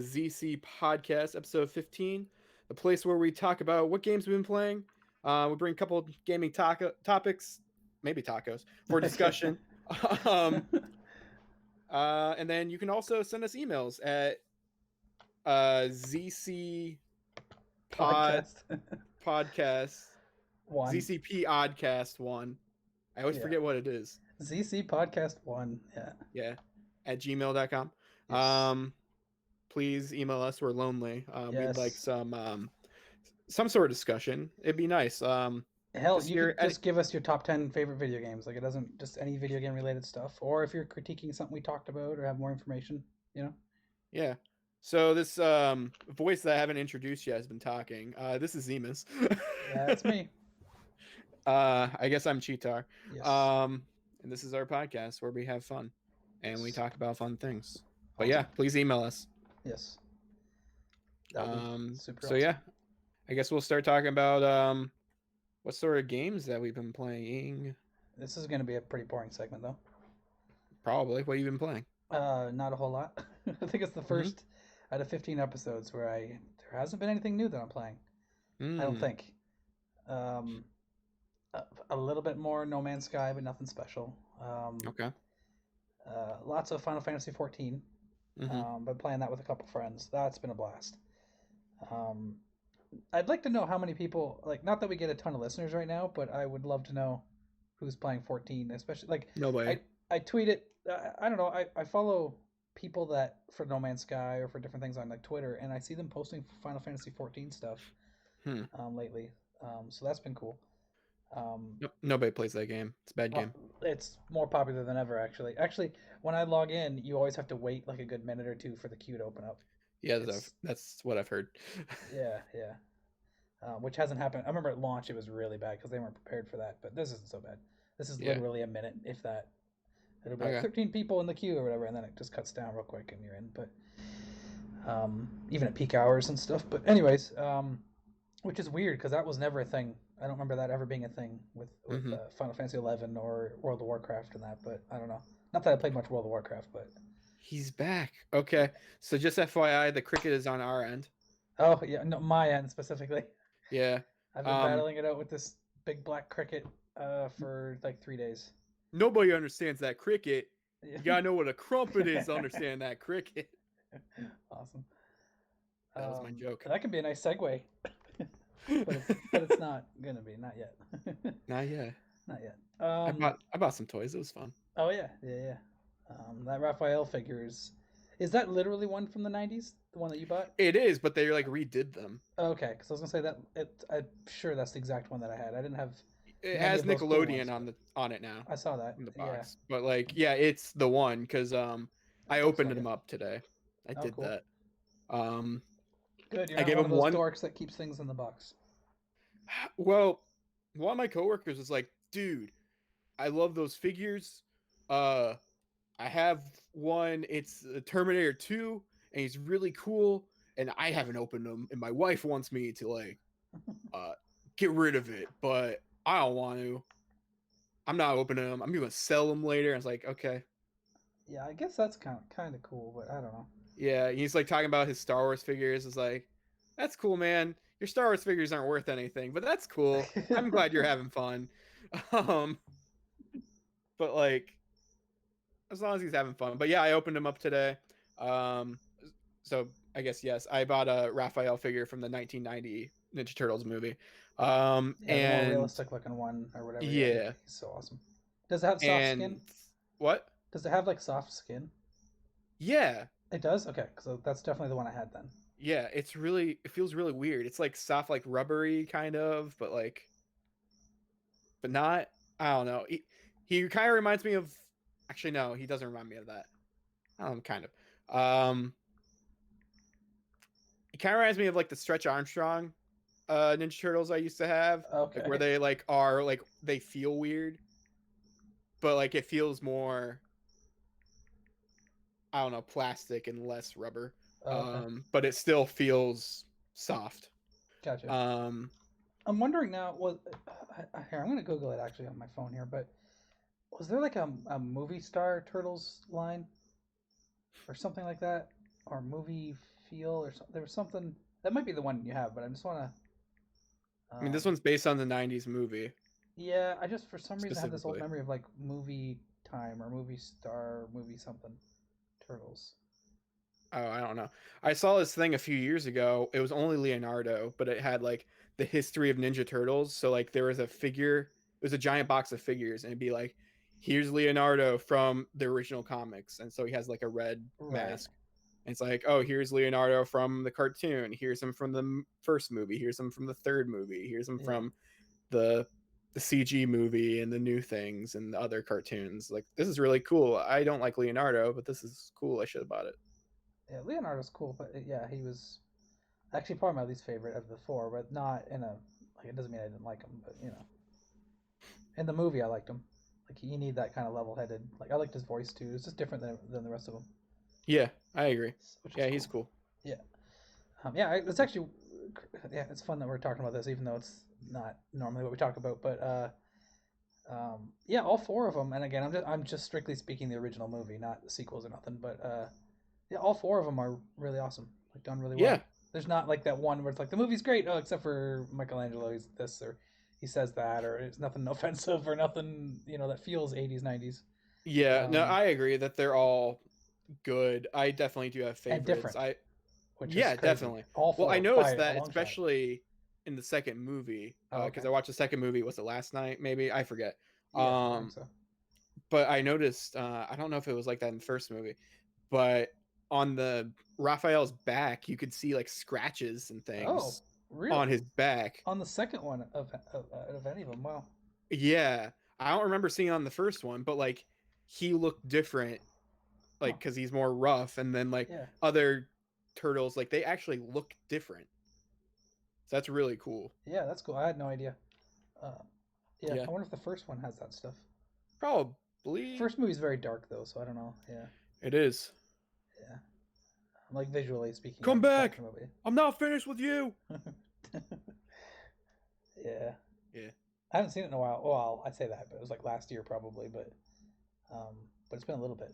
ZC Podcast, episode 15, the place where we talk about what games we've been playing. We bring a couple of gaming topics, maybe tacos, for discussion. um, and then you can also send us emails at ZC Podcast Podcast, one. ZCP Oddcast 1. I always Yeah. forget what it is. ZC Podcast 1. Yeah. Yeah, at gmail.com. Yes. Please email us. We're lonely. We'd like Yes. some sort of discussion. It'd be nice. Hell, Just you hear could just give us your top 10 favorite video games. Like, it doesn't just any video game related stuff. Or if you're critiquing something we talked about or have more information, you know? yeah. So this voice that I haven't introduced yet has been talking. This is Zemus. Yeah, it's me. I guess I'm Cheetar. Yes. And this is our podcast where we have fun and we Yes. talk about fun things. But Awesome. yeah, please email us. Yes. That would be super So awesome. yeah, I guess we'll start talking about what sort of games that we've been playing. This is going to be a pretty boring segment, though. Probably. What have you been playing? Not a whole lot. I think it's the first out of 15 episodes where there hasn't been anything new that I'm playing. I don't think. A little bit more No Man's Sky, but nothing special. Okay. Lots of Final Fantasy 14. Been playing that with a couple friends. That's been a blast. I'd like to know how many people, like, not that we get a ton of listeners right now, but I would love to know who's playing 14, especially, like, Nobody. I tweet it, I don't know, I follow people that, for No Man's Sky or for different things on, like, Twitter, and I see them posting Final Fantasy 14 stuff lately. So that's been cool. Nobody plays that game. It's a bad game. It's more popular than ever, actually. Actually, when I log in, you always have to wait like a good minute or two for the queue to open up. Yeah, that's what I've heard. Yeah. Which hasn't happened. I remember at launch it was really bad because they weren't prepared for that. But this isn't so bad. This is literally a minute, if that. It'll be like 13 people in the queue or whatever, and then it just cuts down real quick and you're in. But even at peak hours and stuff. But anyways, which is weird because that was never a thing. I don't remember that ever being a thing with Final Fantasy 11 or World of Warcraft and that. But I don't know. Not that I played much World of Warcraft, but he's back. Okay, so just FYI, the cricket is on our end. Oh yeah, no, my end specifically. Yeah, I've been battling it out with this big black cricket for like 3 days. Nobody understands that cricket. You gotta know what a crumpet is to understand that cricket. Awesome. That was my joke. That could be a nice segue. but it's not gonna be, not yet. Not yet. Not yet. I bought some toys. It was fun. Oh yeah. That Raphael figure is that literally one from the 90s? The one that you bought? It is, but they like redid them. Oh, okay, because I was gonna say that I'm sure that's the exact one that I had. I didn't have. It has Nickelodeon on it now. I saw that in the box, but like, yeah, it's the one because I opened them up today. I did cool. that. Good. You're not one of those dorks that keeps things in the box. Well, one of my coworkers was like, "Dude, I love those figures. I have one. It's a Terminator 2, and he's really cool. And I haven't opened them, and my wife wants me to like get rid of it, but I don't want to. I'm not opening them. I'm gonna sell them later." I was like, "Okay." Yeah, I guess that's kind of cool, but I don't know. Yeah, he's like talking about his Star Wars figures. It's like, that's cool, man. Your Star Wars figures aren't worth anything, but that's cool. I'm glad you're having fun. But like, as long as he's having fun. But yeah, I opened him up today. So I guess yes, I bought a Raphael figure from the 1990 Ninja Turtles movie. And the more realistic looking one or whatever. Yeah, he's so awesome. Does it have soft skin? What? Does it have like soft skin? Yeah. It does? Okay, so that's definitely the one I had then. Yeah, it feels really weird. It's like soft, like rubbery kind of, but not, I don't know. He kind of reminds me of, actually no, he doesn't remind me of that. Kind of. It kind of reminds me of like the Stretch Armstrong Ninja Turtles I used to have. Okay. Like, where they like are like, they feel weird, but like it feels more, I don't know, plastic and less rubber. Okay. But it still feels soft. Gotcha. I'm wondering now. Here, I'm going to Google it actually on my phone here. But was there like a movie star Turtles line or something like that, or movie feel or something. There was something that might be the one you have, but I just want to. I mean, this Um, one's based on the '90s movie yeah, I just for some reason have this old specifically. memory of like movie time or movie star, movie something, Turtles. Oh, I don't know. I saw this thing a few years ago. It was only Leonardo, but it had like the history of Ninja Turtles. So like there was a figure, it was a giant box of figures, and it'd be like, here's Leonardo from the original comics, and so he has like a red Right. mask. And it's like, oh, here's Leonardo from the cartoon. Here's him from the first movie. Here's him from the third movie. Here's him Yeah. from the the CG movie and the new things and the other cartoons. Like this is really cool. I don't like Leonardo, but this is cool. I should have bought it. Yeah, Leonardo's cool, but yeah, he was actually probably my least favorite of the four, but not in a like it doesn't mean I didn't like him, but in the movie I liked him. Like you need that kind of level-headed. Like I liked his voice too. It's just different than the rest of them, Yeah, I agree. which is Yeah, he's cool. cool. Yeah. Yeah, it's actually yeah, it's fun that we're talking about this, even though it's not normally what we talk about. But yeah, all four of them. And again, I'm just strictly speaking the original movie, not the sequels or nothing. But yeah, all four of them are really awesome, like done really Yeah, well. There's not like that one where it's like the movie's great, oh, except for Michelangelo, he's this or he says that, or it's nothing offensive or nothing, that feels 80s, 90s, yeah. No, I agree that they're all good. I definitely do have and favorites. different, I which is Yeah, crazy. definitely. All Well, I four noticed by a that long shot. especially in the second movie, Oh, because okay. I watched the second movie. Was it last night? Maybe I forget. Yeah, I think Um, so. but I noticed. I don't know if it was like that in the first movie, but on the Raphael's back, you could see like scratches and Oh, things on really? his back. On the second one of any of them? Wow. Yeah, I don't remember seeing it on the first one, but like he looked different, Huh. like because he's more rough, and then like Yeah. other turtles, like they actually look different. So that's really cool. Yeah, that's cool. I had no idea. Uh, yeah, Yeah, I wonder if the first one has that stuff. probably First movie's very dark though, so I don't know. Yeah, it is. yeah. Like visually speaking, Come I'm back! talking about I'm not finished with you. it. Yeah, Yeah, I haven't seen it in a while. Well, I'd say that, but it was like last year probably. Um, but it's been a little bit.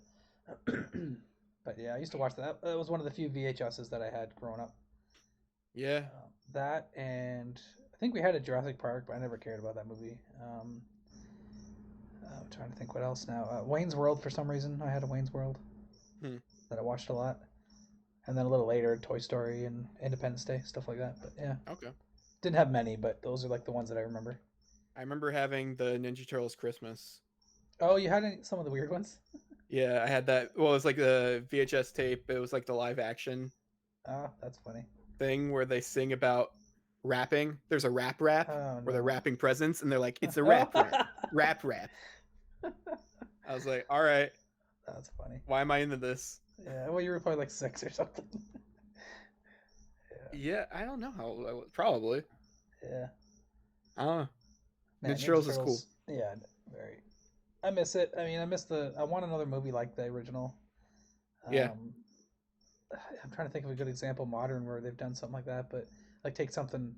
But yeah, I used to watch that. That was one of the few VHSs that I had growing up. yeah. That and I think we had a Jurassic Park, but I never cared about that movie. I'm trying to think what else now. Wayne's World for some reason. I had a Wayne's World Hmm. that I watched a lot, and then a little later, Toy Story and Independence Day, stuff like that. But yeah, Okay. didn't have many, but those are like the ones that I remember. I remember having the Ninja Turtles Christmas. Oh, you had some of the weird ones? Yeah, I had that. Well, it was like the VHS tape. It was like the live action Oh, that's funny. thing where they sing about rapping. There's a rap Oh where they're no. rapping presents, and they're like, "It's a Oh, rap." I was like, "All right, that's funny. why am I into this?" Yeah, well, you were probably like 6 or something. Yeah, Yeah, I don't know how old I was. Probably. yeah. I don't know. Man, Ninja Ninja Turtles is cool. Turtles. Yeah, very. I miss it. I mean, I miss the. I want another movie like the original. Yeah. Um, I'm trying to think of a good example modern where they've done something like that, but like take something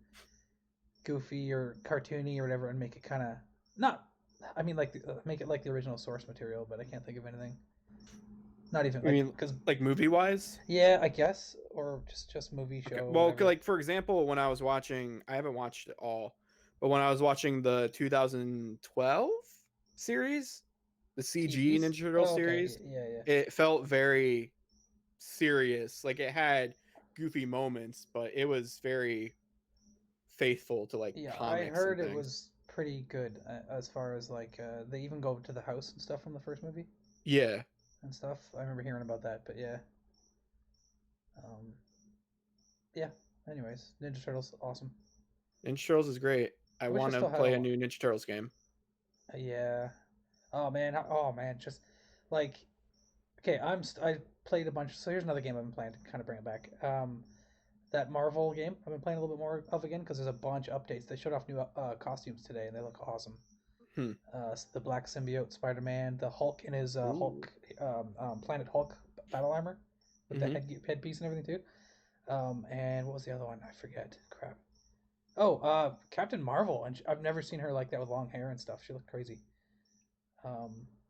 goofy or cartoony or whatever and make it kind of not. I mean, like make it like the original source material, but I can't think of anything. Not even I like mean, because like movie wise. yeah, I guess or just movie Okay. show Well, whatever. like for example, when I was watching, I haven't watched it all, but when I was watching the 2012 series, the CG TVs. Ninja Turtle Oh, okay. series, Yeah, yeah, it felt very serious. Like it had goofy moments, but it was very faithful to like yeah. I comics and heard it things. was pretty good as far as like they even go to the house and stuff from the first movie Yeah, and stuff. I remember hearing about that, but yeah. Um, yeah. Anyways, Ninja Turtles, awesome. Ninja Turtles is great. I I wish I want to still had play a all. new Ninja Turtles game. Yeah. Oh man. Oh man. Just like okay, I played a bunch. So here's another game I've been playing to kind of bring it back. That Marvel game I've been playing a little bit more of again because there's a bunch of updates. They showed off new costumes today and they look awesome. Hmm. The Black Symbiote, Spider-Man, the Hulk in his Ooh. Hulk Planet Hulk battle armor with the Mm-hmm. headpiece and everything too. And what was the other one? I forget. Crap. Oh, Captain Marvel, and I've never seen her like that with long hair and stuff. She looked crazy.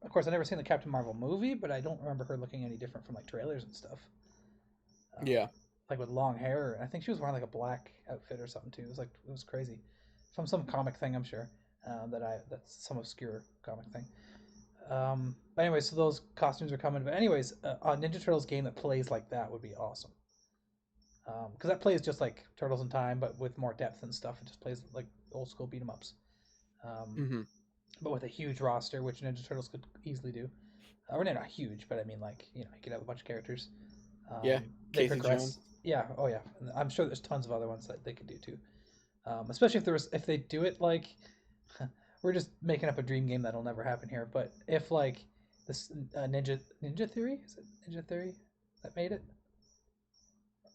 Of course, I've never seen the Captain Marvel movie, but I don't remember her looking any different from like trailers and stuff. Um, Yeah. like with long hair. I think she was wearing like a black outfit or something too. It was crazy, from some comic thing, I'm sure. That's some obscure comic thing. But anyway, so those costumes are coming. But anyways, a Ninja Turtles game that plays like that would be awesome. Because that plays just like Turtles in Time, but with more depth and stuff. It just plays like old school beat 'em ups, um, Hmm. but with a huge roster, which Ninja Turtles could easily do. Or not huge, but I mean, like, you could have a bunch of characters. Yeah, They Casey progress. Jones. Yeah. Oh yeah. And I'm sure there's tons of other ones that they could do too. Especially if they do it like we're just making up a dream game that'll never happen here. But if like this Ninja Theory, is it Ninja Theory that made it?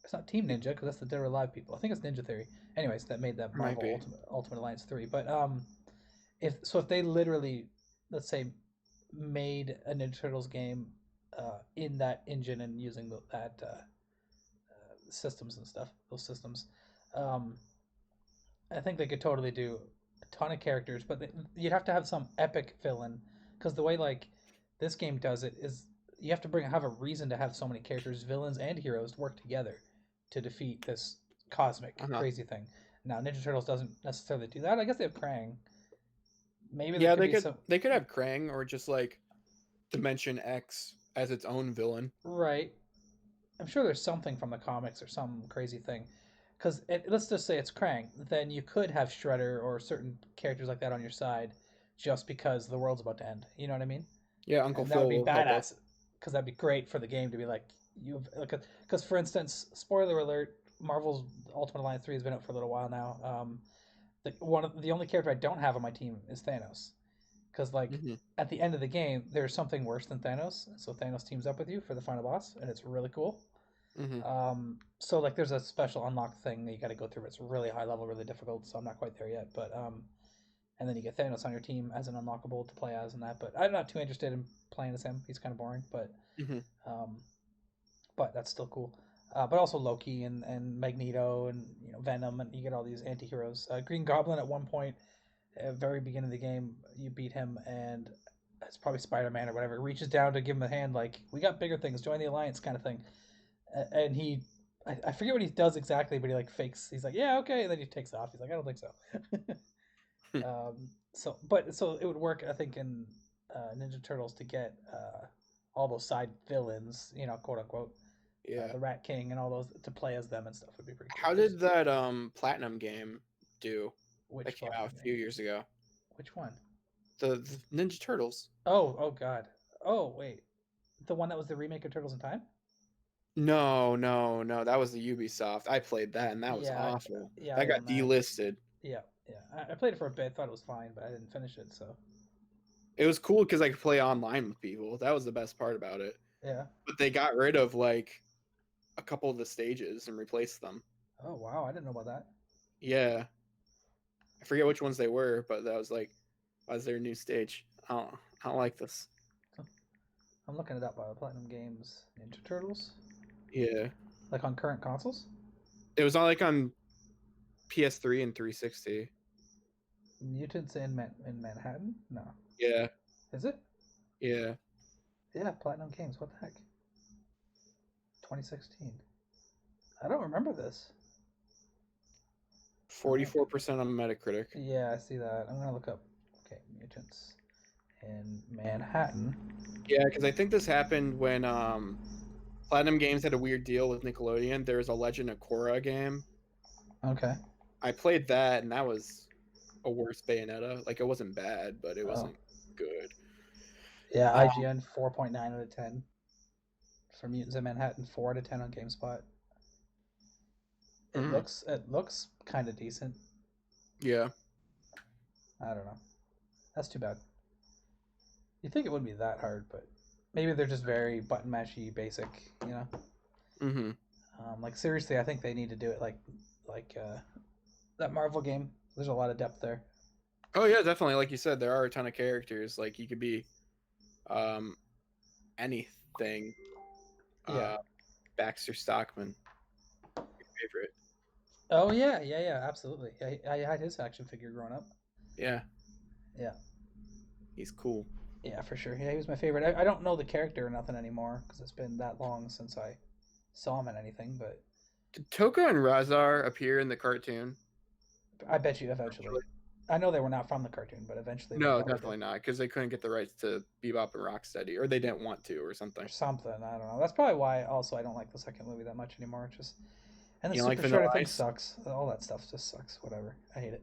It's not Team Ninja because that's the Dead or Alive people. I think it's Ninja Theory. Anyways, that made that Might Marvel be. Ultimate Alliance 3. But if they literally, let's say, made a Ninja Turtles game in that engine and using that systems and stuff, those systems, um, I think they could totally do a ton of characters, but you'd have to have some epic villain because the way like this game does it is you have to have a reason to have so many characters, villains and heroes work together to defeat this cosmic Uh-huh. crazy thing. Now Ninja Turtles doesn't necessarily do that. I guess they have Krang. Maybe there Yeah, could be some they could have Krang or just like Dimension X as its own villain. right. I'm sure there's something from the comics or some crazy thing. Because let's just say it's Krang, then you could have Shredder or certain characters like that on your side, just because the world's about to end. You know what I mean? Yeah, Uncle And that would Phil be will help us. badass. Because that'd be great for the game to be like you've like. Because for instance, spoiler alert: Marvel's Ultimate Alliance 3 has been out for a little while now. The only character I don't have on my team is Thanos. Because like Hmm. at the end of the game, there's something worse than Thanos. So Thanos teams up with you for the final boss, and it's really cool. Hmm. So like there's a special unlock thing that you got to go through. It's really high level, really difficult. So I'm not quite there yet. But and then you get Thanos on your team as an unlockable to play as and that. But I'm not too interested in playing as him. He's kind of boring. Hmm. Um, but that's still cool. But also Loki and Magneto and Venom, and you get all these anti-heroes. Green Goblin at one point, at the very beginning of the game, you beat him, and it's probably Spider-Man or whatever. Reaches down to give him a hand, like we got bigger things, join the alliance, kind of thing. And I forget what he does exactly, but he like fakes. He's like, yeah, okay, and then he takes off. He's like, I don't think so. So it would work, I think, in Ninja Turtles to get all those side villains, quote unquote, Yeah. the Rat King and all those to play as them and stuff would be pretty cool. How Because did that Platinum game do that which came out Platinum a game? few years ago? Which one? The Ninja Turtles. Oh God. Oh wait, the one that was the remake of Turtles in Time. No, no, no. That was the Ubisoft. I played that and that was Yeah, awful. yeah, That I got own that. delisted. Yeah, yeah. I played it for a bit. Thought it was fine, but I didn't finish it. So It was cool because I could play online with people. That was the best part about it. yeah. But they got rid of like a couple of the stages and replaced them. Oh wow, I didn't know about that. Yeah. I forget which ones they were, but that was like, why is there a new stage? I don't like this. I'm looking it up. Platinum Games Ninja Turtles, Yeah. like on current consoles. It was on like on PS3 and 360. Mutants in Manhattan? No, Yeah. is it? Yeah. Yeah, Platinum Games. What the heck? 2016. I don't remember this. I'm gonna. 44% on Metacritic. Yeah, I see that. I'm gonna look up. Okay, Mutants in Manhattan. Yeah, because I think this happened when Platinum Games had a weird deal with Nickelodeon. There was a Legend of Korra game. Okay. I played that, and that was a worse Bayonetta. Like, it wasn't bad, but it Oh, wasn't good. yeah. Um, IGN 4.9 out of 10 for Mutants in Manhattan. 4 out of 10 on GameSpot. mhm. It looks kind of decent. Yeah. I don't know. That's too bad. You think it wouldn't be that hard, but maybe they're just very button mashy, basic. Hmm. Like seriously, I think they need to do it like that Marvel game. There's a lot of depth there. Oh yeah, definitely. Like you said, there are a ton of characters. Like you could be um anything. Yeah. Uh, Baxter Stockman, your favorite. Oh yeah, yeah, yeah. Absolutely. I had his action figure growing up. Yeah, Yeah, he's cool. yeah, for sure. Yeah, he was my favorite. I don't know the character or nothing anymore because it's been that long since I saw him in anything. But Did Toko and Razar appear in the cartoon? I bet you eventually. I know they were not from the cartoon, but eventually they No, probably did. definitely not, because they couldn't get the rights to Bebop and Rocksteady, or they didn't want to, or Or something. something. I don't know. That's probably why also I don't like the second movie that much anymore. Just and the You know, like Super Vanilla Shredder thing Ice. sucks. All that stuff just sucks. Whatever. I hate it.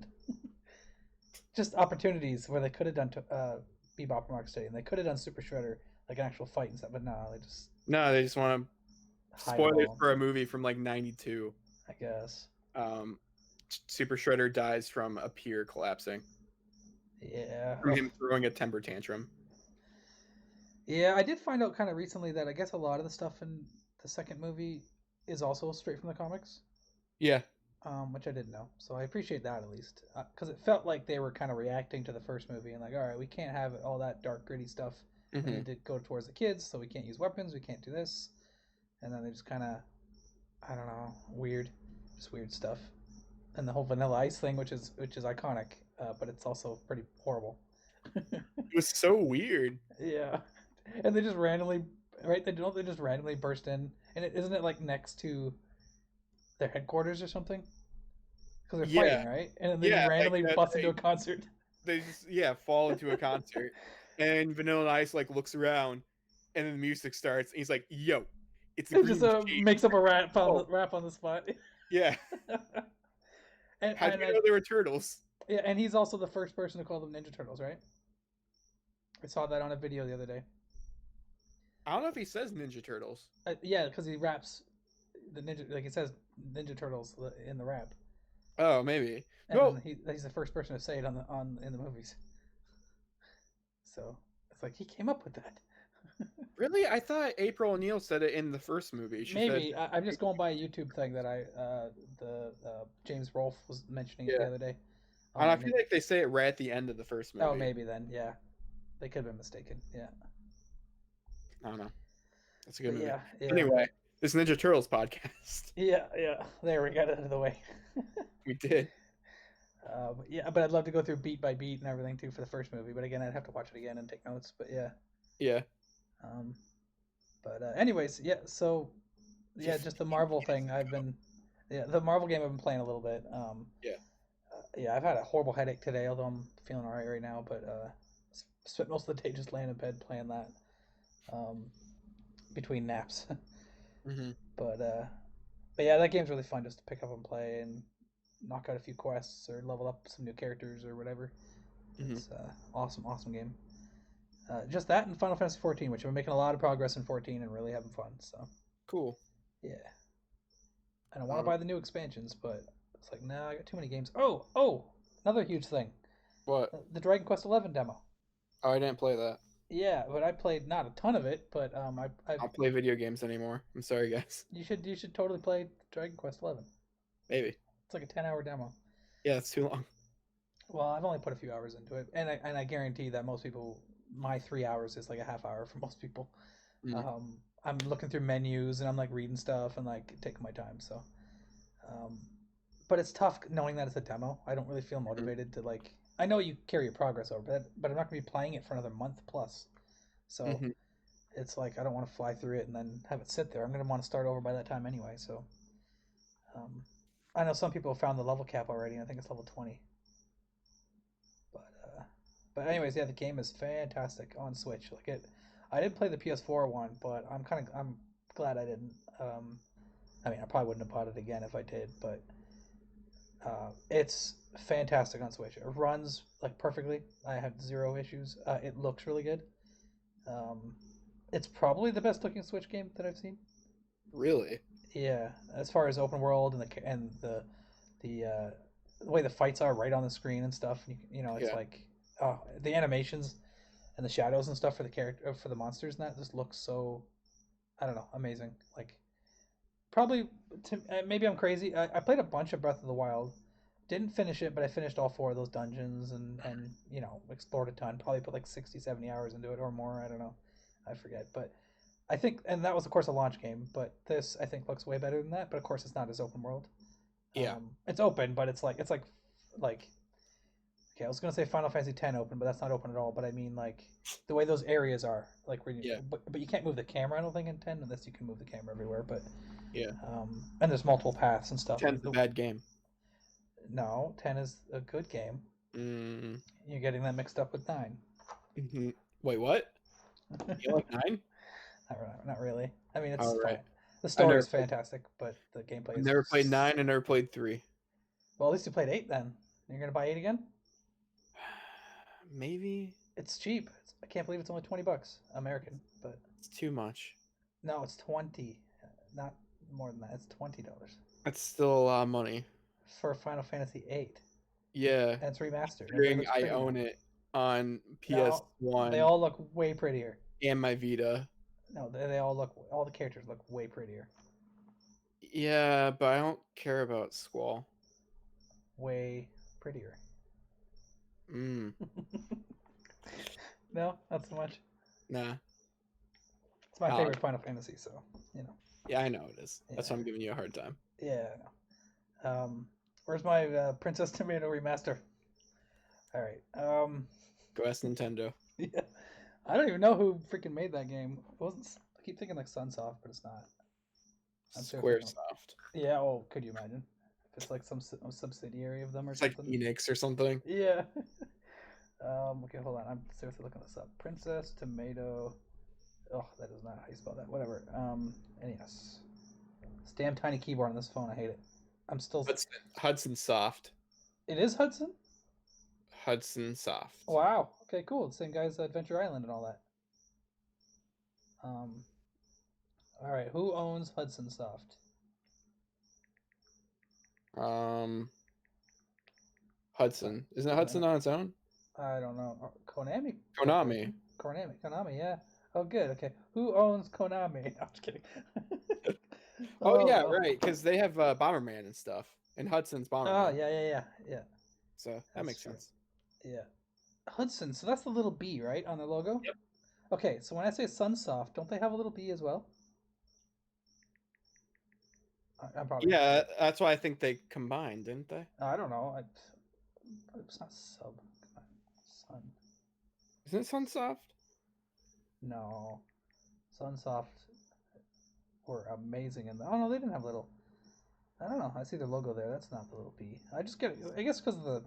Just opportunities where they could have done Bebop and Rocksteady, and they could have done Super Shredder like an actual fight and stuff, but no, they just No, they just want to hide it spoilers all. for a movie from like '92. I guess. Um, Super Shredder dies from a pier collapsing Yeah. from him throwing a temper tantrum. Yeah, I did find out kind of recently that I guess a lot of the stuff in the second movie is also straight from the comics, Yeah. which I didn't know. So I appreciate that at least, because it felt like they were kind of reacting to the first movie and like, all right, we can't have all that dark, gritty stuff. We Hmm. need to go towards the kids, so we can't use weapons, we can't do this, and then they just kind of, I don't know, weird, just weird stuff. And the whole Vanilla Ice thing, which is iconic, but it's also pretty horrible. It was so weird. Yeah, and they just randomly, right? They just randomly burst in, and isn't it like next to their headquarters or something? Because they're Yeah. fighting, right? And then they just Yeah. Like randomly bust into a concert. they just fall into a concert, and Vanilla Ice like looks around, and then the music starts, and he's like, "Yo, it's a It green just machine." makes up a Oh, rap on the spot. yeah. and How'd and you know they were turtles? yeah, and he's also the first person to call them Ninja Turtles, right? I saw that on a video the other day. I don't know if he says Ninja Turtles. Yeah, because he raps the ninja, like he says Ninja Turtles in the rap, Oh, maybe. and No, then he's the first person to say it on in the movies. So it's like he came up with that. really? I thought April O'Neil said it in the first movie. She said, Maybe I'm just going by a YouTube thing that the James Rolfe was mentioning it the yeah. other day. And I And feel like they say it right at the end of the first oh, movie. maybe then, yeah, they could have been mistaken. Yeah, I don't know. That's a good but movie. yeah, Anyway, this Ninja Turtles podcast. yeah. There, we got it out of the way. We did. Yeah, but I'd love to go through beat by beat and everything too for the first movie. But again, I'd have to watch it again and take notes. But yeah, Yeah. um, but anyways, yeah. So yeah, just the Marvel thing. Yeah, the Marvel game I've been playing a little bit. Yeah. Yeah, I've had a horrible headache today, although I'm feeling alright right now. But spent most of the day just laying in bed playing that um, between naps. Hmm. but uh, but yeah, that game's really fun just to pick up and play and knock out a few quests or level up some new characters or whatever. Hmm. It's awesome game. Just that and Final Fantasy 14, which I've been making a lot of progress in 14 and really having fun. So Cool. yeah, and I want to Um, buy the new expansions, but it's like, nah, I got too many games. Oh, another huge thing, what? the Dragon Quest 11 demo. Oh, I didn't play that. Yeah, but I played not a ton of it, but I don't play video games anymore. I'm sorry, guys. you should totally play Dragon Quest 11. Maybe. It's like a 10-hour demo. Yeah, it's too long. Well, I've only put a few hours into it, and I guarantee that most people, my 3 hours is like a half hour for most people. Mm. I'm looking through menus and I'm like reading stuff and like taking my time. So, um, but it's tough knowing that it's a demo. I don't really feel Hmm. motivated to like. I know you carry your progress over, but I'm not gonna be playing it for another month plus. So Hmm. it's like I don't want to fly through it and then have it sit there. I'm gonna want to start over by that time anyway. So, um, I know some people have found the level cap already, and I think it's level 20. But anyways, yeah, the game is fantastic on Switch. Like it, I didn't play the PS4 one, but I'm glad I didn't. I mean, I probably wouldn't have bought it again if I did, but it's fantastic on Switch. It runs like perfectly. I had zero issues. It looks really good. Um, it's probably the best looking Switch game that I've seen. Really? Yeah, as far as open world and the way the fights are right on the screen and stuff. It's Yeah. like the animations and the shadows and stuff for the character for the monsters and that just looks so, I don't know, amazing. Like probably maybe I'm crazy. I played a bunch of Breath of the Wild, didn't finish it, but I finished all four of those dungeons and explored a ton. Probably put like 60, 70 hours into it or more. I don't know, I forget, but I think, and that was of course a launch game, but this I think looks way better than that. But of course, it's not as open world. Yeah. It's open, but like okay, I was gonna say Final Fantasy X open, but that's not open at all. But I mean like the way those areas are, like where Yeah. but you can't move the camera. I don't think in 10 unless you can move the camera everywhere. But Yeah. And there's multiple paths and stuff. 10's a bad game. No, 10 is a good game. Mm. You're getting that mixed up with 9. Mm-hmm. Wait, what? You like 9? Not really. I mean, it's All right. fine. The I story never is played. fantastic, but the gameplay I is. never played 9. I never played 3. Well, at least you played 8 then. You're gonna buy 8 again? Maybe It's cheap. I can't believe it's only $20 American, but it's too much. no, it's 20. Not more than that. It's $20 That's still a lot of money. for Final Fantasy 8, Yeah, and it's remastered. Everybody considering looks I pretty now. own it on No, they PS1 all look way prettier. and my Vita. No, they all look. All the characters look way prettier. Yeah, but I don't care about Squall. Way prettier. Mm, No, not so much. nah. It's my Oh, favorite Final Fantasy, so you know. yeah, I know it is. That's Yeah, why I'm giving you a hard time. yeah. Where's my Princess Tomato remaster? All right. Go ask Nintendo. Yeah. I don't even know who freaking made that game. It wasn't. I keep thinking like Sunsoft, but it's not. I'm sure thinking. Squaresoft. Yeah. Oh, could you imagine if it's like some subsidiary of them or It's like something? Enix or something. Yeah. Okay, hold on. I'm seriously looking this up. Princess Tomato. Oh, that is not how you spell that. Whatever. NES. This damn tiny keyboard on this phone. I hate it. I'm still. Hudson Soft. It is Hudson. Hudson Soft. Wow. Okay, cool. The same guy's Adventure Island and all that. Um. All right. Who owns Hudson Soft? Um, Hudson. Isn't it I don't Hudson know. on its own? I don't know. Konami Konami. Corporation. Konami. Yeah. Oh, good. Okay. Who owns Konami? No, I'm just kidding. Oh Oh yeah, no. right. Because they have Bomberman and stuff, and Hudson's Oh Bomberman. yeah. So that That's makes true. sense. Yeah. Hudson. So that's the little B, right, on their logo. Yep. Okay. So when I say Sunsoft, don't they have a little B as well? I'm probably Yeah, like. that's why I think they combined, didn't they? I don't know. It's not sub. Sun. Isn't it Sunsoft? No. Sunsoft were amazing, and oh no, they didn't have little. I don't know. I see the logo there. That's not the little B. I just get it. I guess because of the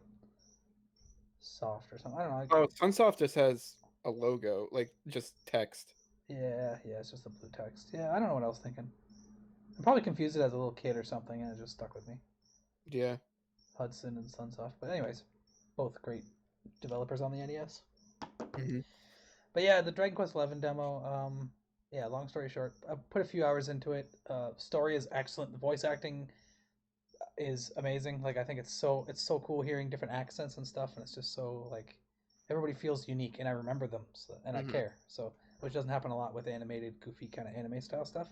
soft or something. I don't know. Oh, Sunsoft just has a logo, like just text. Yeah. It's just the blue text. Yeah, I don't know what I was thinking. I probably confused it as a little kid or something, and it just stuck with me. Yeah. Hudson and Sunsoft. But anyways, both great developers on the NES. Hmm. But yeah, the Dragon Quest XI demo. Yeah. Long story short, I put a few hours into it. Story is excellent. The voice acting is amazing. Like I think it's so cool hearing different accents and stuff, and it's just so like everybody feels unique, and I remember them, so, and I Hmm. care. So which doesn't happen a lot with animated, goofy kind of anime style stuff.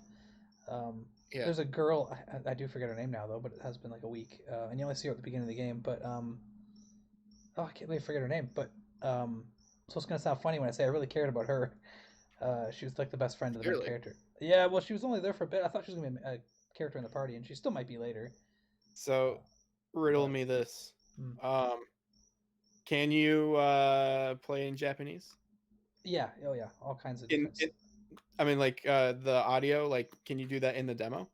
Um, Yeah. there's a girl I do forget her name now though, but it has been like a week, and you only see her at the beginning of the game. But oh, I can't really forget her name. But so it's gonna sound funny when I say I really cared about her. She was like the best friend of the main Clearly. character. Yeah, well, she was only there for a bit. I thought she was gonna be a character in the party, and she still might be later. So, riddle But me this. mm, Um, can you play in Japanese? yeah, oh yeah, all kinds of In, different. in I mean, like the audio. Like, can you do that in the demo?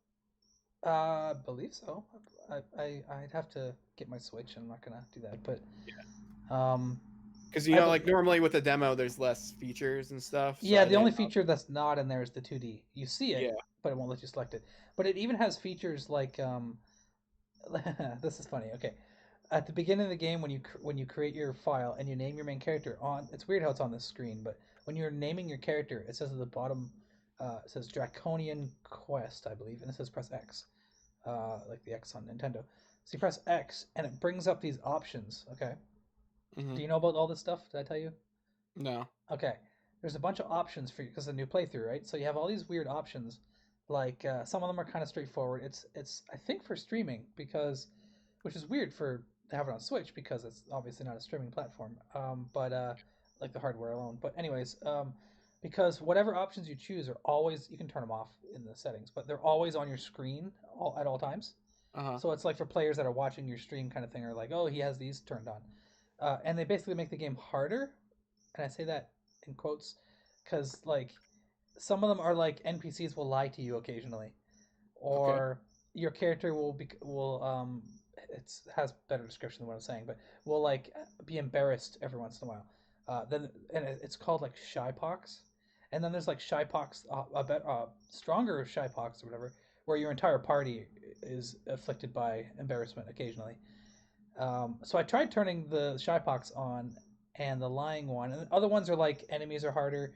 I believe so. I'd have to get my Switch. I'm not gonna do that, but um, Because I like believe. normally with the demo, there's less features and stuff. So Yeah, I the didn't only know. feature that's not in there is the 2D. You see it, Yeah. but it won't let you select it. But it even has features like this is funny. Okay, at the beginning of the game when you create your file and you name your main character on, it's weird how it's on this screen, but when you're naming your character, it says at the bottom, it says Draconian Quest, I believe, and it says press X, like the X on Nintendo. So you press X and it brings up these options. Okay, Hmm. do you know about all this stuff? Did I tell you? No. Okay, there's a bunch of options for you because it's a new playthrough, right? So you have all these weird options. Like some of them are kind of straightforward. It's I think for streaming because, which is weird for to have it on Switch because it's obviously not a streaming platform. But like the hardware alone. But anyways, because whatever options you choose are always you can turn them off in the settings, but they're always on your screen at all times. Uh-huh. So it's like for players that are watching your stream kind of thing, are like, oh, he has these turned on, and they basically make the game harder, and I say that in quotes because like some of them are like NPCs will lie to you occasionally, Okay. or your character will it has better description than what I'm saying, but will like be embarrassed every once in a while. Then and it's called like shy pox, and then there's like shy pox, a bit stronger shy pox or whatever, where your entire party is afflicted by embarrassment occasionally. So I tried turning the shy pox on and the lying one, and the other ones are like enemies are harder.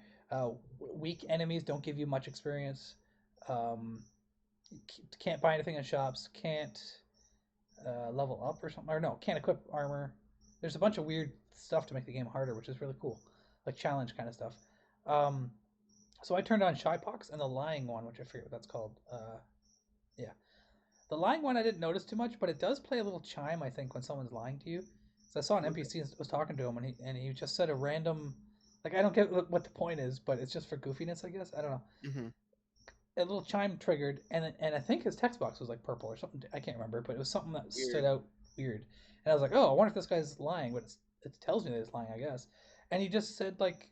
Weak enemies don't give you much experience. Um, can't buy anything in shops. Can't level up or something. Or no, can't equip armor. There's a bunch of weird stuff to make the game harder, which is really cool, like challenge kind of stuff. Um, so I turned on shy pox and the lying one, which I forget what that's called. Yeah, the lying one I didn't notice too much, but it does play a little chime, I think, when someone's lying to you. So I saw an Okay. NPC was talking to him, and he just said a random, like I don't get what the point is, but it's just for goofiness, I guess. I don't know. Hmm. A little chime triggered, and I think his text box was like purple or something. I can't remember, but it was something that stood Weird. out weird. And I was like, oh, I wonder if this guy's lying, but it tells me that he's lying, I guess. And he just said like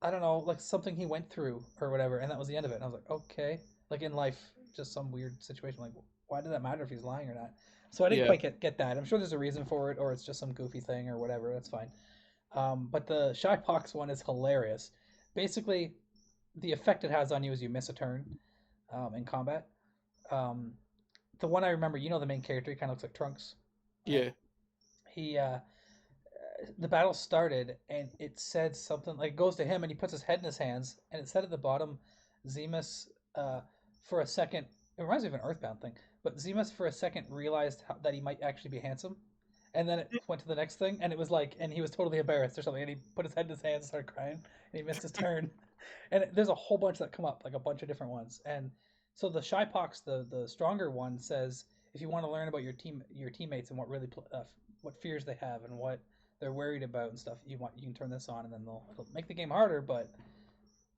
I don't know, like something he went through or whatever, and that was the end of it. And I was like, okay, like in life, just some weird situation. Like, why did that matter if he's lying or not? So I didn't Yeah. quite get that. I'm sure there's a reason for it, or it's just some goofy thing or whatever. That's fine. But the shy pox one is hilarious. Basically, the effect it has on you is you miss a turn in combat. Um, the one I remember, the main character, he kind of looks like Trunks, right? Yeah. He the battle started and it said something like it goes to him and he puts his head in his hands and it said at the bottom, Zemus, uh, for a second. It reminds me of an Earthbound thing, but Zemus for a second realized that he might actually be handsome, and then it went to the next thing and it was like, and he was totally embarrassed or something, and he put his head in his hands and started crying and he missed his turn, and there's a whole bunch that come up, like a bunch of different ones, and so the shy pox, the stronger one, says if you want to learn about your teammates and what really what fears they have and what they're worried about and stuff, you can turn this on and then it'll make the game harder, but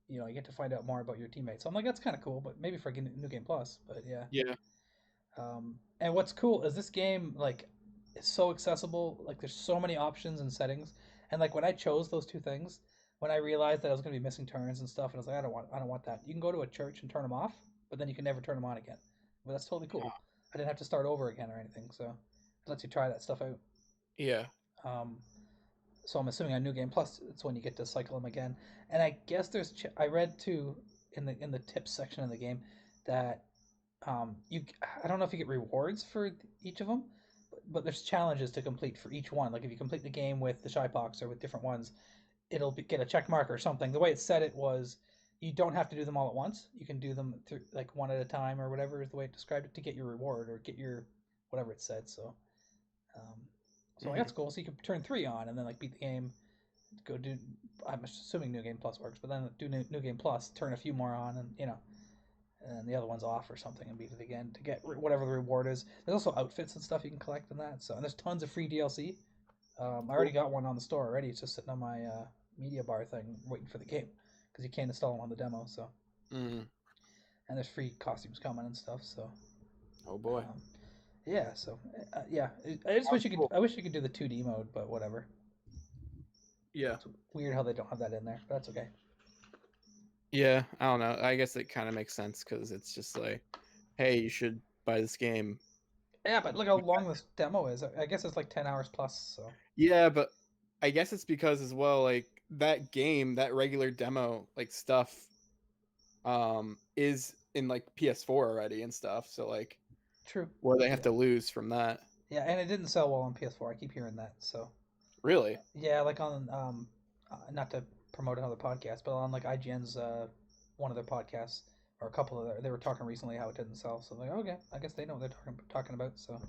you get to find out more about your teammates. So I'm like, that's kind of cool, but maybe for New Game Plus. But yeah. Yeah. And what's cool is this game like is so accessible. Like there's so many options and settings, and like when I chose those two things, when I realized that I was going to be missing turns and stuff, and I was like, I don't want that. You can go to a church and turn them off, but then you can never turn them on again. But that's totally cool. I didn't have to start over again or anything, so it lets you try that stuff out. Yeah. Um, so I'm assuming on New Game Plus, it's when you get to cycle them again. And I guess I read too in the tips section of the game that you I don't know if you get rewards for each of them, but there's challenges to complete for each one. Like if you complete the game with the shy box or with different ones, get a check mark or something. The way it said it was you don't have to do them all at once. You can do them through like one at a time or whatever is the way it described it to get your reward or get your whatever it said. Um, so like, Hmm. that's cool. So you can turn three on and then like beat the game, go do. I'm assuming New Game Plus works, but then do New Game Plus, turn a few more on, and the other one's off or something, and beat it again to get whatever the reward is. There's also outfits and stuff you can collect in that. So and there's tons of free DLC. I already Cool. got one on the store already. It's just sitting on my media bar thing, waiting for the game because you can't install them on the demo. So Mm. and there's free costumes coming and stuff. So Oh boy. um, yeah. So yeah, I just wish Sounds you could. cool. I wish you could do the 2D mode, but whatever. Yeah. It's weird how they don't have that in there, but that's okay. Yeah. I don't know. I guess it kind of makes sense because it's just like, hey, you should buy this game. Yeah, but look how long this demo is. I guess it's like 10 hours plus. So Yeah, but I guess it's because as well, like that game, that regular demo, like stuff, is in like PS4 already and stuff. So like, true. what do they have Yeah. to lose from that? Yeah, and it didn't sell well on PS4. I keep hearing that. So Really? yeah, like on not to promote another podcast, but on like IGN's one of their podcasts or a couple of they were talking recently how it didn't sell. So I'm like, okay, I guess they know what they're talking about. So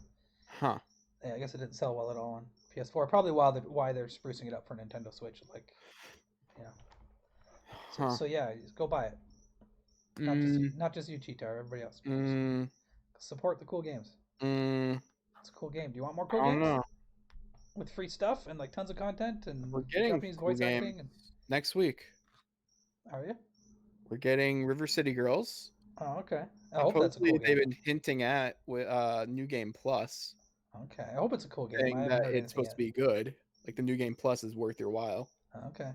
Huh. yeah, I guess it didn't sell well at all on PS4. Probably why they're sprucing it up for Nintendo Switch. Like, you know. So Huh. so yeah, go buy it. Mm, Not just you, Cheetah. Everybody else. mm, Support the cool games. mm, It's a cool game. Do you want more cool I don't games know. with free stuff and like tons of content We're and getting Japanese cool voice games acting? And next week. are you? We're getting River City Girls. Oh, okay. I hope that's a cool Supposedly they've game. been hinting at with New Game Plus, Okay, I hope it's a cool game. I saying haven't that heard it's anything supposed to yet. be good. Like the New Game Plus is worth your while. Okay.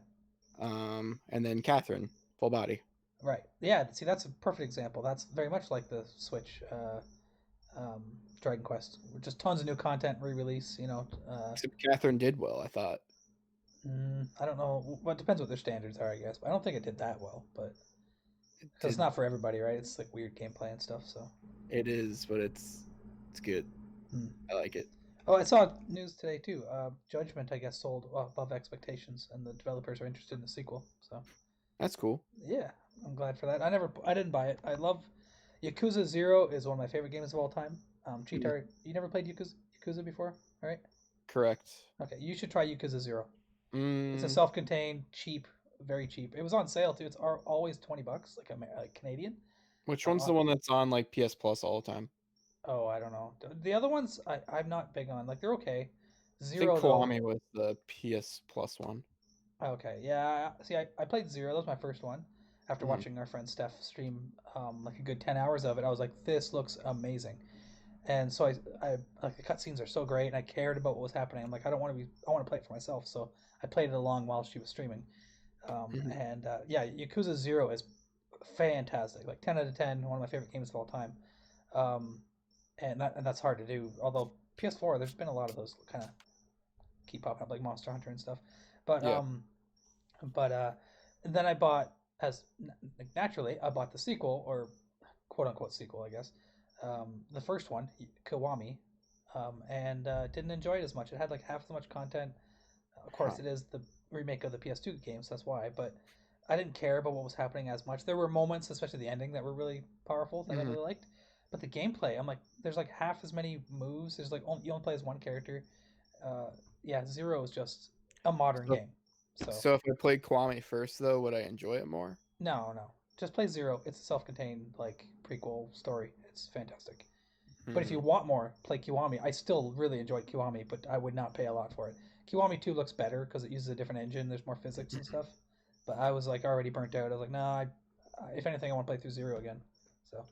And then Catherine, full body. Right. Yeah. See, that's a perfect example. That's very much like the Switch um, Dragon Quest. Just tons of new content re-release. Except Catherine did well, I thought. I don't know. Well, it depends what their standards are, I guess. But I don't think it did that well. But It because it's did. not for everybody, right? It's like weird gameplay and stuff. So. It is, but it's good. Hmm. I like it. Oh, I saw news today too. Judgment, I guess, sold above expectations, and the developers are interested in the sequel. So That's cool. yeah, I'm glad for that. I didn't buy it. I love Yakuza Zero is one of my favorite games of all time. Mhm. Cheetar, you never played Yakuza before, right? Correct. Okay, you should try Yakuza Zero. It's a Mm, self-contained, cheap, very cheap. It was on sale too. It's always $20, like Canadian. which one's Uh, the one that's on like PS Plus all the time? oh, I don't know. The other ones, I'm not big on. Like they're okay. I think Zero though. Kiwami was the PS Plus one. Okay, yeah. See, I played Zero. That was my first one. After Hmm. watching our friend Steph stream like a good 10 hours of it, I was like, this looks amazing. And so I like the cutscenes are so great, and I cared about what was happening. I'm like, I want to play it for myself. So I played it along while she was streaming. Hmm. And yeah, Yakuza Zero is fantastic. Like 10 out of 10, one of my favorite games of all time. Um, and that's hard to do. Although PS4, there's been a lot of those kind of keep popping up, like Monster Hunter and stuff. But Yeah. but and then I bought as naturally I bought the sequel or quote unquote sequel, I guess. The first one, Kiwami, and didn't enjoy it as much. It had like half as much content. Of Huh. course, it is the remake of the PS2 game, so that's why. But I didn't care about what was happening as much. There were moments, especially the ending, that were really powerful that I Hmm. really liked. But the gameplay, I'm like, there's like half as many moves. There's like you only play as one character. Uh, yeah, Zero is just a modern So, game. So so if I played Kiwami first, though, would I enjoy it more? no, just play Zero. It's a self-contained like prequel story. It's fantastic. But if you Hmm. want more, play Kiwami. I still really enjoyed Kiwami, but I would not pay a lot for it. Kiwami 2 looks better because it uses a different engine. There's more physics and stuff. But I was like already burnt out. I was like, nah. If anything, I want to play through Zero again. So,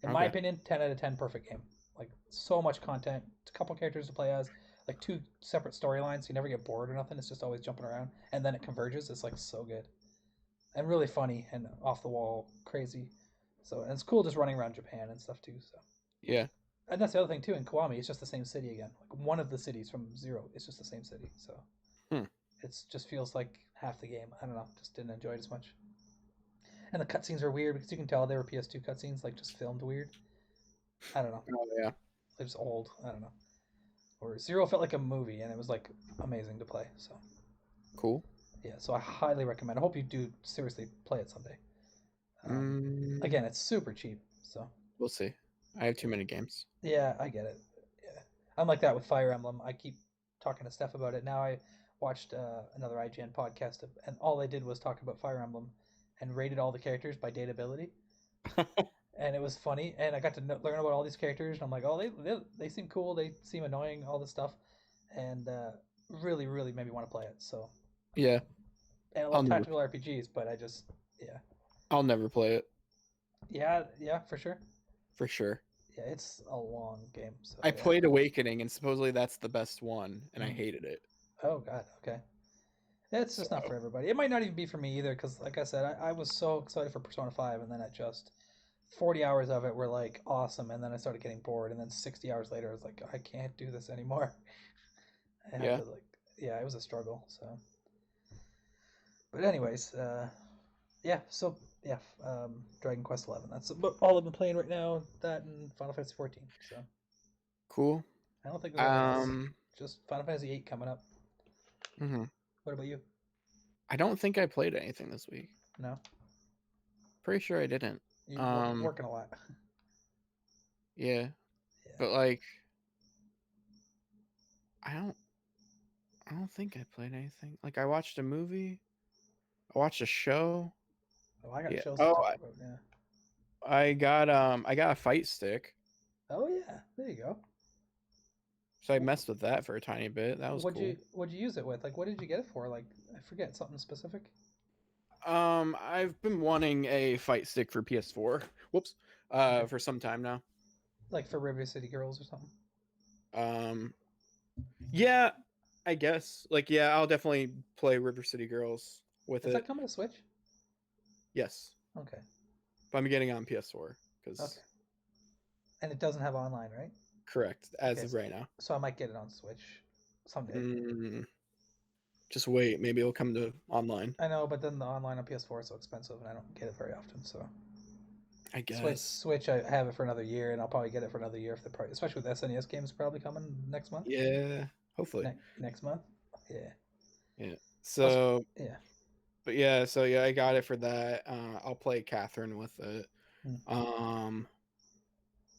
in my Okay. opinion, 10 out of 10, perfect game. Like so much content, a couple characters to play as, like two separate storylines. So you never get bored or nothing. It's just always jumping around, and then it converges. It's like so good and really funny and off the wall, crazy. So and it's cool just running around Japan and stuff too. So Yeah. and that's the other thing too. In Kiwami, it's just the same city again. Like one of the cities from Zero, it's just the same city. So Hmm. it's just feels like half the game. I don't know. Just didn't enjoy it as much. And the cutscenes are weird because you can tell they were PS2 cutscenes, like just filmed weird. I don't know. Oh yeah. They're just old. I don't know. Or Zero felt like a movie, and it was like amazing to play. So Cool. yeah, so I highly recommend. I hope you do seriously play it someday. Mm, Again, it's super cheap. So we'll see. I have too yeah, many games. yeah, I get it. Yeah, I'm like that with Fire Emblem. I keep talking to Steph about it. Now I watched another IGN podcast, and all they did was talk about Fire Emblem and rated all the characters by data ability, and it was funny. And I got to learn about all these characters, and I'm like, oh, they seem cool. They seem annoying. All this stuff, and really, really made me want to play it. So, Yeah. and I I'll love never. tactical RPGs, but I just, yeah, I'll never play it yeah, for sure. for sure. Yeah, it's a long game. So I yeah. played Awakening, and supposedly that's the best one, and I Mm. hated it. Oh God. Okay. It's So just not for everybody. It might not even be for me either, because like I said, I was so excited for Persona 5, and then it just 40 hours of it were like awesome, and then I started getting bored, and then 60 hours later, I was like, I can't do this anymore. I had yeah. to like, yeah, it was a struggle. So, but anyways, yeah. So yeah, Dragon Quest 11. That's about all I've been playing right now. That and Final Fantasy 14. So Cool. I don't think there's anything else. Um. Just Final Fantasy 8 coming up. Mhm. What about you? I don't think I played anything this week. No, Pretty sure I didn't. you Um. working a lot. Yeah. Yeah. But like, I don't. I don't think I played anything. Like, I watched a movie. I watched a show. Oh, I got Yeah. shows to Oh, talk about. Yeah. I got a fight stick. Oh yeah, there you go. So I messed with that for a tiny bit. That was cool. What'd you use it with? Like, what did you get it for? Like, I forget something specific. I've been wanting a fight stick for PS4. Whoops. Okay. For some time now. Like for River City Girls or something. Um, yeah, I guess. Like, yeah, I'll definitely play River City Girls with Is that it. coming to Switch? Yes. Okay. But I'm getting on PS4 Okay. because And it doesn't have online, right? correct as Okay. of right now. So I might get it on Switch someday. Mm, just wait, maybe it'll come to online. I know, but then the online on PS4 is so expensive, and I don't get it very often. So I guess. Switch, I have it for another year, and I'll probably get it for another year if the price, especially with SNES games probably coming next month. Yeah, hopefully. Next month. Yeah. Yeah. Plus, So, yeah. but yeah, so yeah, I got it for that. I'll play Catherine with it. Hmm. Um,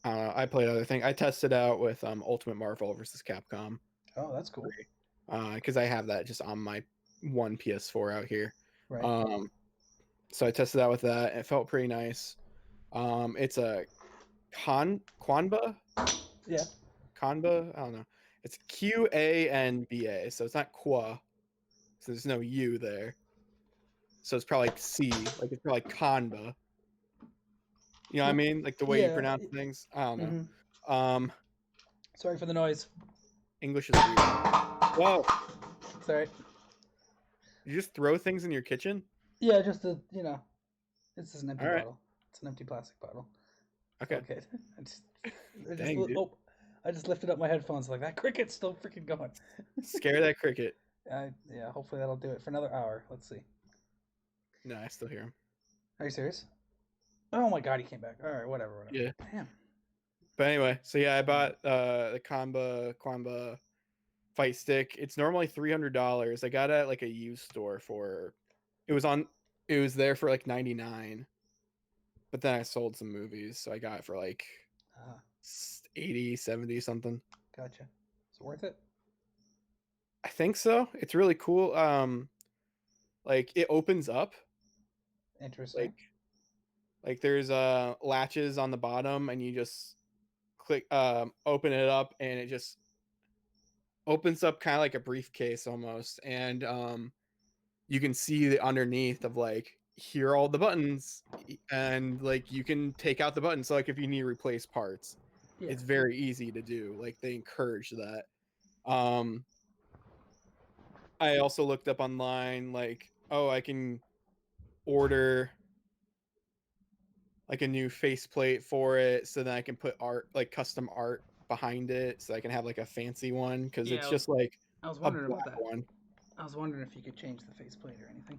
I played other thing. I tested out with Ultimate Marvel versus Capcom Oh, that's cool. 3. Because I have that just on my one PS4 out here. Right. Um, so I tested out with that. And it felt pretty nice. It's a Quanba, Yeah. Kanba. I don't know. It's QANBA, so it's not Qua. So there's no U there. So it's probably like C, like it's probably Kanba. You know what I mean? Like the way you Yeah. pronounce things. I don't know. Mm-hmm. Um, Sorry for the noise. English is weird. Whoa! Sorry. You just throw things in your kitchen? Yeah, just this is an empty All right. bottle. It's an empty plastic bottle. It's all Okay. good. I just, I just, Dang, dude. oh, I just lifted up my headphones like that cricket's still freaking going. Scare that cricket. Yeah, hopefully that'll do it for another hour. Let's see. No, I still hear him. Are you serious? Oh my god, he came back. All right, whatever. Yeah. Damn. But anyway, so yeah, I bought the Kanba fight stick. It's normally $300. I got it at like a used store for it was on it was there for like 99. But then I sold some movies, so I got it for like Ah, 80, 70 something. gotcha. Is it worth it? I think so. It's really cool. Like it opens up Interesting. like there's latches on the bottom and you just click open it up and it just opens up kind of like a briefcase almost and you can see the underneath of like here are all the buttons and like you can take out the buttons so like if you need to replace parts Yeah. it's very easy to do like they encourage that. um I also looked up online like oh I can order like a new faceplate for it so then I can put art like custom art behind it so I can have like a fancy one because Yeah, it's just like I was a wondering about black that. one. I was wondering if you could change the faceplate or anything.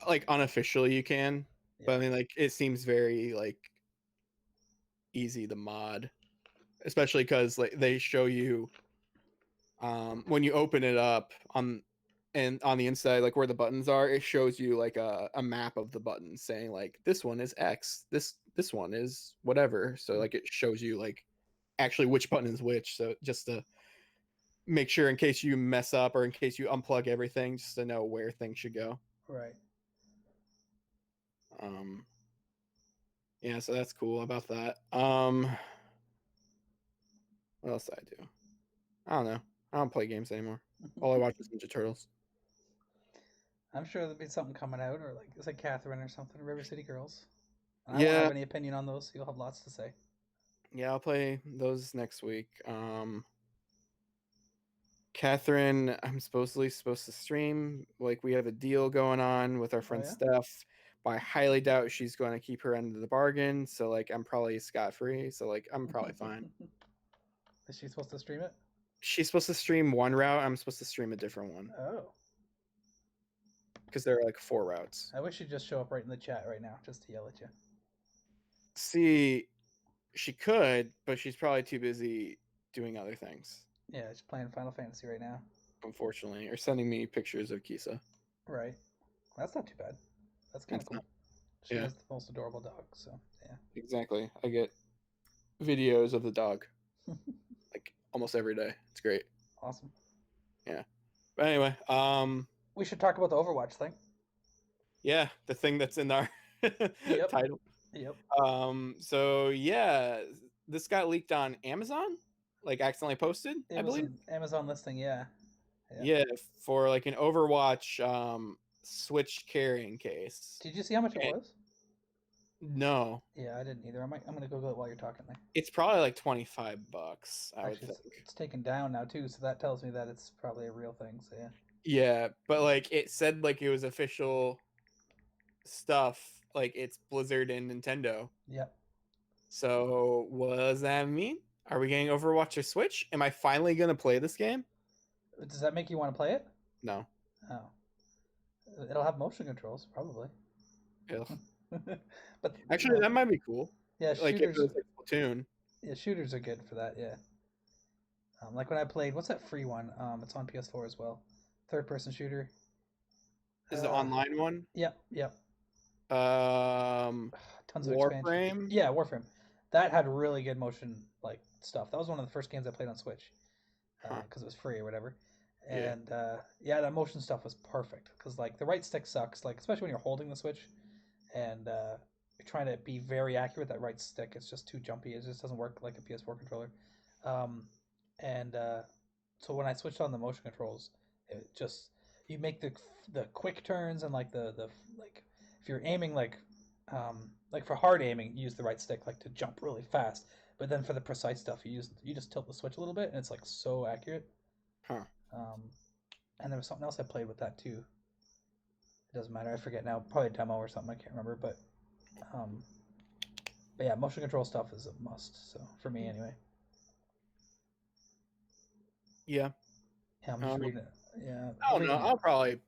Like unofficially you can, but Yeah. I mean like it seems very like easy to mod, especially because like they show you when you open it up on and on the inside like where the buttons are it shows you like a map of the buttons saying like this one is X, this one is whatever, so like it shows you like actually which button is which, so just to make sure in case you mess up or in case you unplug everything just to know where things should go. Right. um yeah, so that's cool about that. What else did I do? I don't know. I don't play games anymore. All I watch is Ninja Turtles. I'm sure there'll be something coming out, or like it's like Catherine or something, River City Girls. And I won't Yeah, have any opinion on those. So you'll have lots to say. yeah, I'll play those next week. Catherine, I'm supposed to stream. Like we have a deal going on with our Oh friend yeah. Steph. But I highly doubt she's going to keep her end of the bargain. So like I'm probably scot free. So like I'm probably fine. Is she supposed to stream it? She's supposed to stream one route. I'm supposed to stream a different one Oh. because there are like 4 routes. I wish she'd just show up right in the chat right now, just to yell at you. See, she could, but she's probably too busy doing other things. Yeah, she's playing Final Fantasy right now. Unfortunately, or sending me pictures of Kisa. Right. That's not too bad. That's kind of It's cool. not, She yeah, has the most adorable dog, so yeah. exactly. I get videos of the dog like almost every day. It's great. Awesome. Yeah. But anyway, We should talk about the Overwatch thing. yeah, the thing that's in our Yep. title. Yep. So yeah, this got leaked on Amazon, like accidentally posted, It I was believe. an Amazon listing, yeah. Yeah. Yeah, for like an Overwatch Switch carrying case. Did you see how much it And was? no, Yeah, I didn't either. I'm gonna Google it while you're talking there. it's probably like $25, I would Actually, think. it's taken down now too, so that tells me that it's probably a real thing. So yeah. Yeah, but like it said like it was official stuff like it's Blizzard and Nintendo. Yep. So what does that mean? Are we getting Overwatch or Switch? Am I finally gonna play this game? Does that make you want to play it? No. Oh, it'll have motion controls probably. Ugh. But Actually, that might be cool. yeah, Like if it shooters. was like Splatoon. Yeah, shooters are good for that. Yeah. Like when I played, what's that free one? It's on PS4 as well. Third person shooter. Is the online one? Yep, yep. Um, Tons of expansions. Warframe. Yeah, Warframe. That had really good motion like stuff. That was one of the first games I played on Switch Huh. because it was free or whatever. Yeah. And yeah, that motion stuff was perfect because like the right stick sucks, like especially when you're holding the Switch and you're trying to be very accurate. That right stick, it's just too jumpy. It just doesn't work like a PS4 controller. Um, and so when I switched on the motion controls, it just you make the quick turns and like the like if you're aiming like for hard aiming, you use the right stick like to jump really fast. But then for the precise stuff, you just tilt the switch a little bit, and it's like so accurate. Huh. Um, and there was something else I played with that too. It doesn't matter. I forget now. Probably a demo or something. I can't remember. Um, but yeah, motion control stuff is a must. So for me anyway. Yeah. Yeah, I'm just reading it. Yeah, I don't know. reading it. I'll probably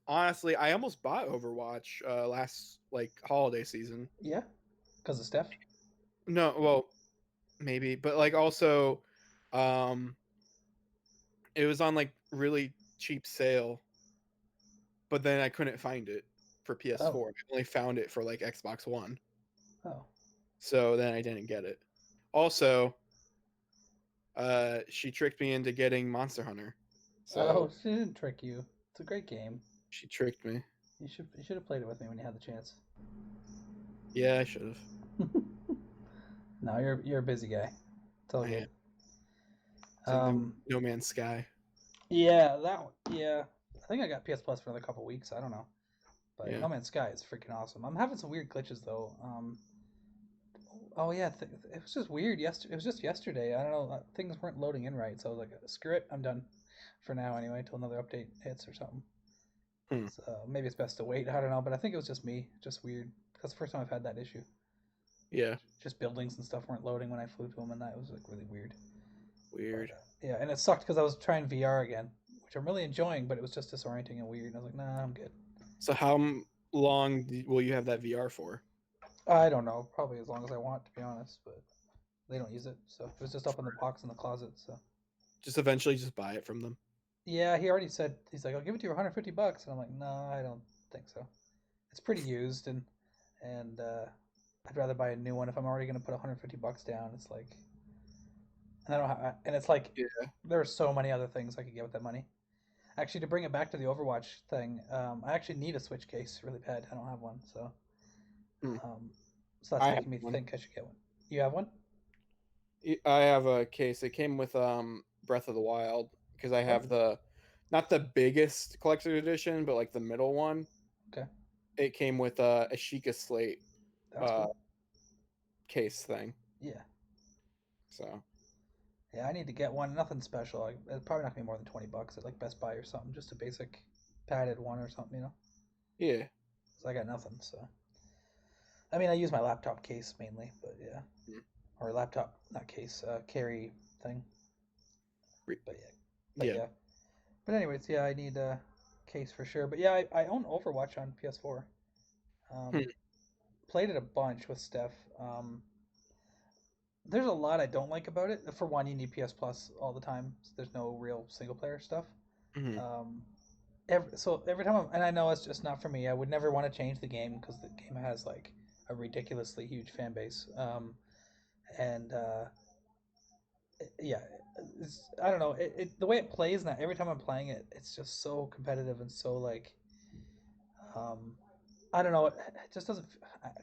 honestly. I almost bought Overwatch last like holiday season. Yeah, because of Steph. No, well, maybe, but like also, um, it was on like really cheap sale, but then I couldn't find it for Oh, PS4. I only found it for like Xbox One. oh, So then I didn't get it. Also, she tricked me into getting Monster Hunter. oh! So She didn't trick you. It's a great game. she tricked me. You should have played it with me when you had the chance. Yeah, I should have. No, you're a busy guy. It's all I am. good. It's like Um, No Man's Sky. yeah, that one. Yeah, I think I got PS Plus for another couple weeks. I don't know, but Yeah. No Man's Sky is freaking awesome. I'm having some weird glitches though. Oh yeah, it was just weird. It was just yesterday. I don't know. Things weren't loading in right, so I was like, screw it, I'm done for now anyway, till another update hits or something. Hmm. So maybe it's best to wait. I don't know, but I think it was just me, just weird. That's the first time I've had that issue. Yeah. Just buildings and stuff weren't loading when I flew to them, and that was like really weird. But Weird. yeah, and it sucked because I was trying VR again, which I'm really enjoying, but it was just disorienting and weird. And I was like, nah, I'm good. So how long will you have that VR for? I don't know, probably as long as I want, to be honest. But they don't use it, so it was just up in the box in the closet. So Just eventually just buy it from them. yeah, he already said he's like, I'll give it to you for 150 bucks, and I'm like, no, I don't think so. It's pretty used, and I'd rather buy a new one if I'm already going to put 150 bucks down. It's like, and I don't have, and it's like Yeah. there are so many other things I could get with that money. Actually, to bring it back to the Overwatch thing, I actually need a Switch case really bad. I don't have one, Hmm. um, so that's I have making me one. think I should get one. You have one? I have a case. It came with Breath of the Wild because I Oh, have the not the biggest collector's edition, but like the middle one. okay, It came with a Sheikah Slate that's uh cool. case thing. Yeah, So yeah, I need to get one. Nothing special. It's probably not gonna be more than 20 bucks at like Best Buy or something. Just a basic padded one or something, you know. yeah. So I got nothing. So I mean, I use my laptop case mainly, but yeah, Hmm. or laptop not case, carry thing. But yeah, but Yeah. yeah. But anyways, yeah, I need a case for sure. But yeah, I own Overwatch on PS4. Hmm. Um, played it a bunch with Steph. There's a lot I don't like about it. For one, you need PS Plus all the time. So there's no real single player stuff. Hmm. Um, so every time, and I know it's just not for me. I would never want to change the game because the game has like a ridiculously huge fan base. And yeah, I don't know. The way it plays now, every time I'm playing it, it's just so competitive and so like, um, I don't know. It just doesn't.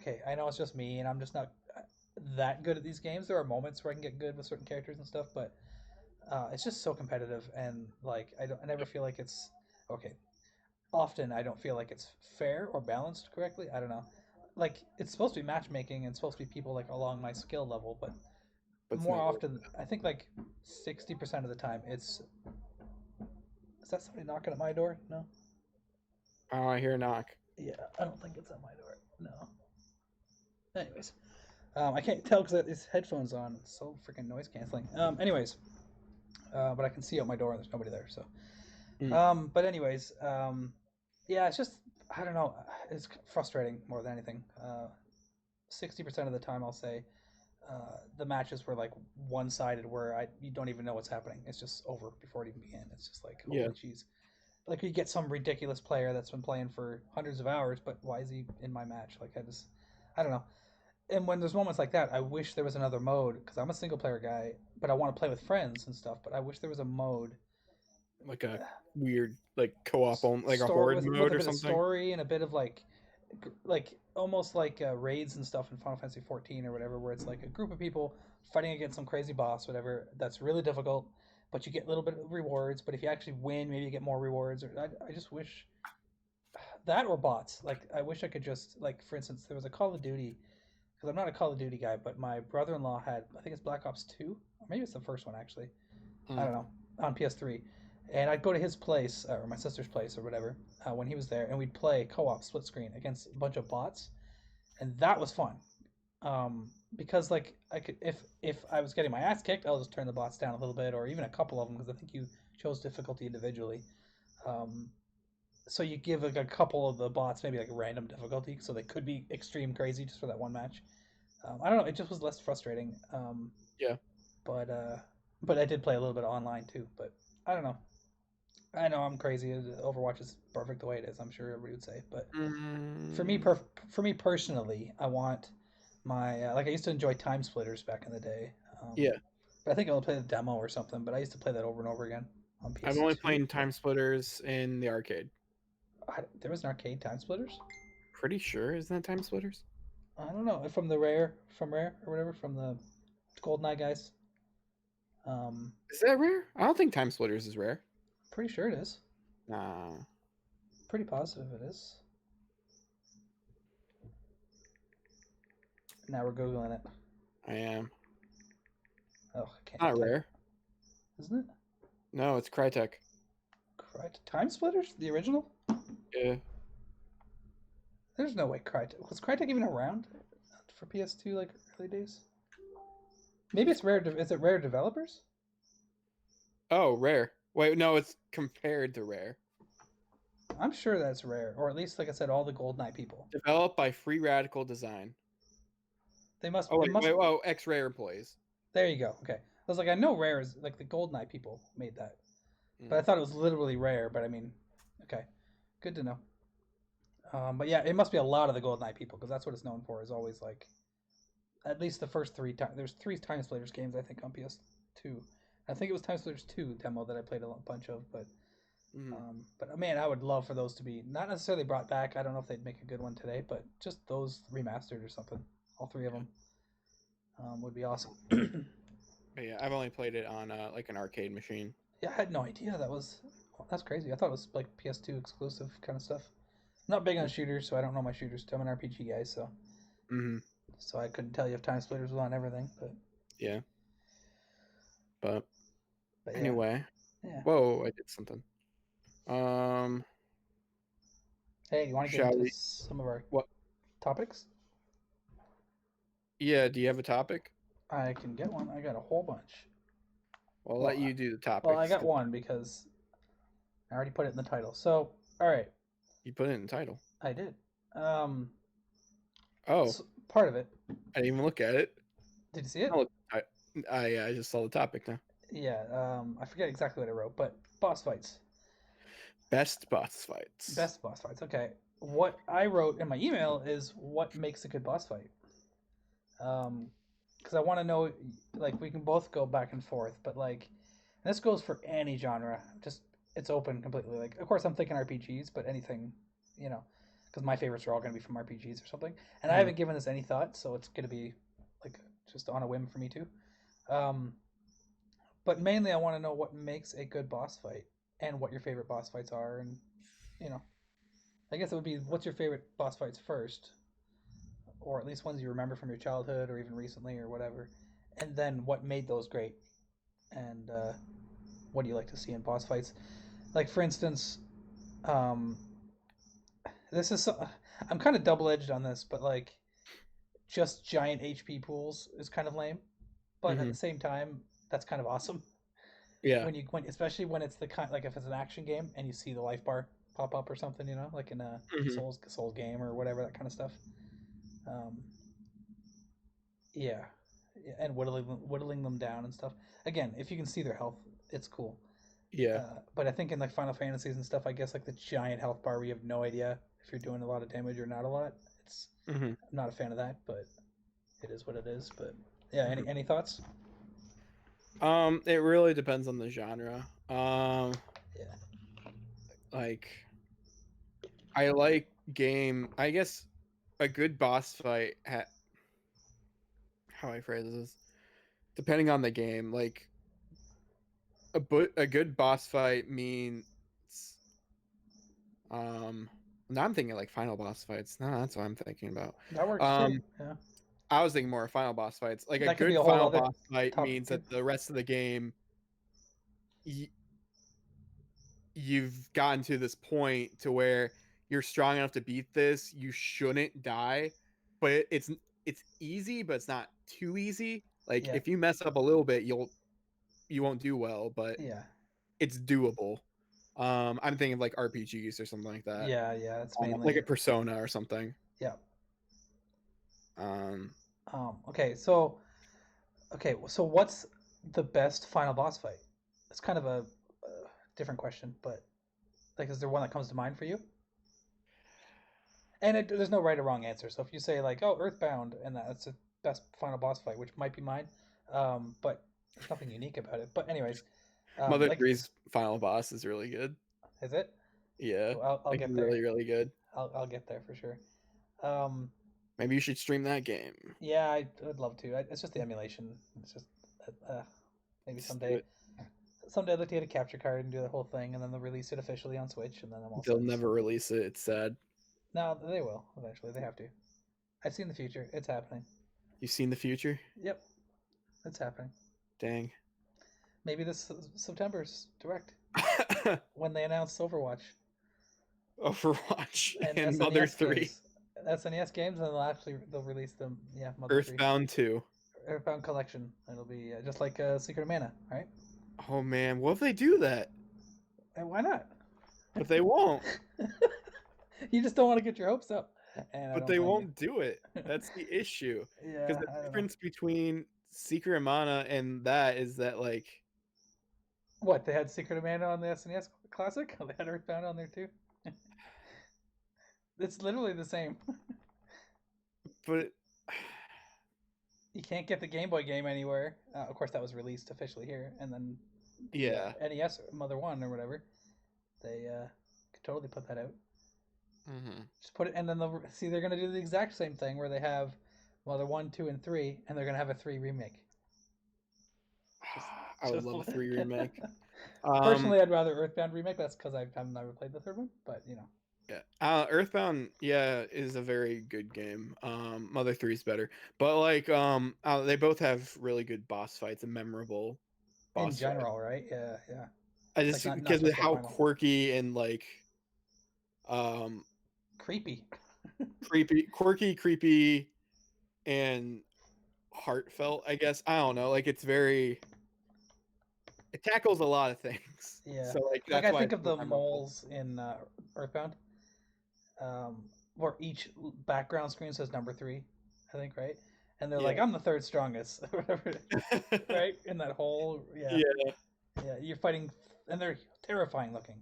Okay, I know it's just me, and I'm just not that good at these games. There are moments where I can get good with certain characters and stuff, but it's just so competitive, and like I never feel like it's okay. Often I don't feel like it's fair or balanced correctly. I don't know. Like it's supposed to be matchmaking and supposed to be people like along my skill level, but But it's more never. often, I think like 60% of the time, it's. Is that somebody knocking at my door? No. Oh, I hear a knock. Yeah, I don't think it's at my door. No. Anyways, I can't tell because these headphones on. It's so freaking noise canceling. Anyways, but I can see out my door and there's nobody there. So, Mm. but anyways, yeah, it's just I don't know. It's frustrating more than anything. 60% of the time, I'll say the matches were like one-sided, where you don't even know what's happening. It's just over before it even began. It's just like Yeah. holy jeez. Like you get some ridiculous player that's been playing for hundreds of hours, but why is he in my match? Like I don't know. And when there's moments like that, I wish there was another mode because I'm a single player guy, but I want to play with friends and stuff. But I wish there was a mode, Like a weird like co-op on like a store horde with mode a or bit of something. story and a bit of like almost like raids and stuff in Final Fantasy 14 or whatever, where it's like a group of people fighting against some crazy boss, whatever. That's really difficult, but you get a little bit of rewards. But if you actually win, maybe you get more rewards. Or I just wish that or bots. Like I wish I could just like, for instance, there was a Call of Duty, because I'm not a Call of Duty guy, but my brother-in-law had, I think it's Black Ops 2, or maybe it's the first one actually. I Mm. don't know, on PS3. And I'd go to his place or my sister's place or whatever when he was there, and we'd play co-op split screen against a bunch of bots, and that was fun. Because like I could, if I was getting my ass kicked, I'll just turn the bots down a little bit, or even a couple of them, because I think you chose difficulty individually. Um, so you give like a couple of the bots maybe like random difficulty, so they could be extreme crazy just for that one match. I don't know. It just was less frustrating. Yeah. But uh, but I did play a little bit of online too. But I don't know. I know I'm crazy. Overwatch is perfect the way it is. I'm sure everybody would say. But for me, Mm. for me personally, I want my like I used to enjoy Time Splitters back in the day. Um, Yeah. but I think I only played the demo or something. But I used to play that over and over again on I've only PS2. played Time Splitters in the arcade. There was an arcade Time Splitters. Pretty sure, isn't that Time Splitters? I don't know from Rare or whatever from the GoldenEye guys. Um, Is that rare? I don't think Time Splitters is rare. pretty sure it is. Nah, Pretty positive it is. Now we're googling it. I am. Oh, I can't Not type. rare. Isn't it? No, it's Crytek. Time Splitters, the original. Yeah. There's no way Crytek was Crytek even around for PS2 like early days. Maybe it's rare. Is it Rare Developers? Oh, rare. Wait, no, it's compared to rare. I'm sure that's rare, or at least like I said, all the GoldenEye people. Developed by Free Radical Design. They must. Oh It wait, must. wait. Oh, ex-Rare employees. There you go. Okay. I was like, I know Rare is like the GoldenEye people made that, but I Mm. thought it was literally Rare. But I mean, okay, good to know. But yeah, it must be a lot of the GoldenEye people because that's what it's known for. Is always like at least the first three times. There's three Time Splitters games I think on PS2. I think it was Time Splitters 2 demo that I played a bunch of, Mm. but man, I would love for those to be not necessarily brought back. I don't know if they'd make a good one today, but just those remastered or something. All three of Yeah. them would be awesome. But yeah, I've only played it on like an arcade machine. Yeah, I had no idea that's crazy. I thought it was like PS2 exclusive kind of stuff. I'm not big on shooters, so I don't know my shooters. I'm an RPG guy, Mm-hmm. so I couldn't tell you if Time Splitters was on everything. Yeah, but But yeah, anyway. yeah. Whoa, I did something. Um, Hey, you want to get shall into we? some of our What? topics? Yeah. Do you have a topic? I can get one. I got a whole bunch. Well, I'll let Well, you do the well, I topics got because one because I already put it in the title. So, all right, you put it in the title. I did. Um, Oh, so part of it. I didn't even look at it. Did you see it? Oh, I just saw the topic now. Yeah. I forget exactly what I wrote, but boss fights, Best boss fights. best boss fights. Okay. What I wrote in my email is what makes a good boss fight. Um, because I want to know, like, we can both go back and forth, but like, and this goes for any genre. Just it's open completely. Like, of course, I'm thinking RPGs, but anything, you know, because my favorites are all going to be from RPGs or something. And I Mhm. haven't given this any thought, so it's going to be like just on a whim for me too. Um, but mainly, I want to know what makes a good boss fight and what your favorite boss fights are, and you know, I guess it would be what's your favorite boss fights first, or at least ones you remember from your childhood or even recently or whatever, and then what made those great, and what do you like to see in boss fights? Like for instance, um, this is so, I'm kind of double edged on this, but like just giant HP pools is kind of lame, but at the Hmm. same time, that's kind of awesome. Yeah. Especially when it's the kind like if it's an action game and you see the life bar pop up or something, like in a Hmm. Souls game or whatever, that kind of stuff. Um, yeah, and whittling them down and stuff. Again, if you can see their health, it's cool. Yeah. But I think in like Final Fantasies and stuff, I guess like the giant health bar where you have no idea if you're doing a lot of damage or not a lot. It's Hmm. I'm not a fan of that, but it is what it is. But yeah, Hmm. any thoughts? It really depends on the genre. Yeah, Like I like I guess a good boss fight how I phrase this, depending on the game, like a good boss fight means um now I'm thinking like final boss fights. No, that's what I'm thinking about. that works too. Um Yeah, I was thinking more of final boss fights. Like a that could be good a whole final other boss fight topic means too. that the rest of the game y you've gotten to this point to where you're strong enough to beat this. You shouldn't die, but it's easy, but it's not too easy. Like Yeah, if you mess up a little bit, you won't do well, but yeah, it's doable. I'm thinking of like RPGs or something like that, yeah. It's like a mainly Persona or something. yeah. Um, Okay, so what's the best final boss fight? It's kind of a different question, but like, is there one that comes to mind for you? And there's no right or wrong answer. So if you say like, "Oh, Earthbound," and that's the best final boss fight, which might be mine, but there's nothing unique about it. But anyways, Mother like, 3's final boss is really good. is it? Yeah, I'll like get there. really, really good. I'll get there for sure. Um, Maybe you should stream that game. yeah, I'd love to. It's just the emulation. It's just maybe Just do someday. it. Someday I'd like to get a capture card and do the whole thing, and then they'll release it officially on Switch, and then I'm all They'll set. never release it. It's sad. No, they will eventually. They have to. I've seen the future. It's happening. You've seen the future? Yep, it's happening. Dang. Maybe this September's direct when they announce Overwatch Overwatch and and Mother SNES 3. games. SNES games, and they'll release them. Yeah, Mother 3 Earthbound 2. Airbound Collection. It'll be just like Secret of Mana, right? Oh man, what if they do that? And why not? But they won't. You just don't want to get your hopes up, and I But don't they blame you. won't do it. That's the issue. Because Yeah, the I don't know. difference between Secret of Mana and that is that like What, they had Secret of Mana on the SNES Classic? They had Earthbound on there too? It's literally the same. but You can't get the Game Boy game anywhere. Of course, that was released officially here, and then the yeah. NES Mother One or whatever, they could totally put that out. Hmm. Just put it, and then they're gonna do the exact same thing where they have Mother One, Two, and Three, and they're gonna have a three remake. Just, I would just love a 3 remake. Um personally, I'd rather Earthbound remake. That's because I've never played the third one, but yeah. Earthbound, yeah, is a very good game. Mother 3 is better. But like they both have really good boss fights and memorable in boss fights. general, right? Yeah, yeah. I It's just like not because of just the how final. quirky and like um Creepy. quirky, and heartfelt, I guess. I don't know. Like it tackles a lot of things. Yeah, So like like that's I why think it's of so the memorable. moles in Earthbound, where each background screen says number three, I think, right? And they're like, Yeah. "I'm the third strongest," or whatever, right? In that whole, yeah, Yeah. yeah, you're fighting, and they're terrifying looking.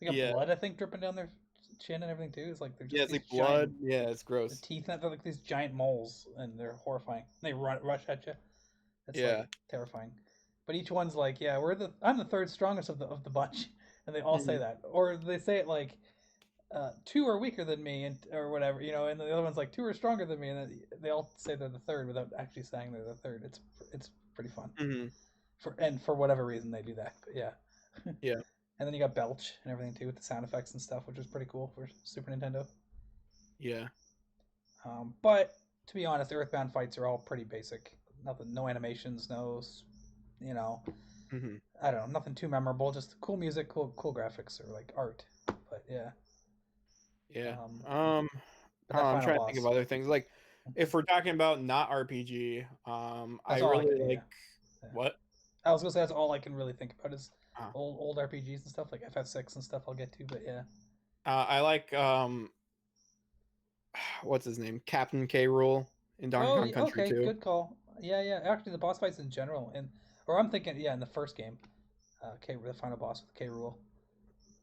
They got Yeah. blood, I think, dripping down their chin and everything too. It's like they're Yeah, just it's these like giant, blood. Yeah, it's the gross. teeth, they're like these giant moles, and they're horrifying. They rush at you. It's like Yeah. terrifying. But each one's like, yeah, I'm the third strongest of the bunch, and they all say Mhm. that, or they say it like two are weaker than me, and or whatever, and the other one's like two are stronger than me, and then they all say they're the third without actually saying they're the third. It's pretty fun Mhm. for whatever reason they do that. But yeah, Yeah. and then you got belch and everything too with the sound effects and stuff, which was pretty cool for Super Nintendo. Yeah. But to be honest, the Earthbound fights are all pretty basic. Nothing, no animations, no, you know, Mhm. I don't know, nothing too memorable. Just cool music, cool graphics, or like art. But yeah, Yeah. um, Um but I don't that know, I'm final trying to think of boss, other things. Like if we're talking about not RPG, I That's all I really can. Yeah, like yeah. what? I was gonna say that's all I can really think about is Uh, old RPGs and stuff like FF6 and stuff. I'll get to, but yeah. I like what's his name? Captain K. Rule in Donkey Oh, Kong Country okay, 2. good call. Yeah, yeah. Actually, the boss fights in general, and or I'm thinking, yeah, in the first game, the final boss with K. Rule.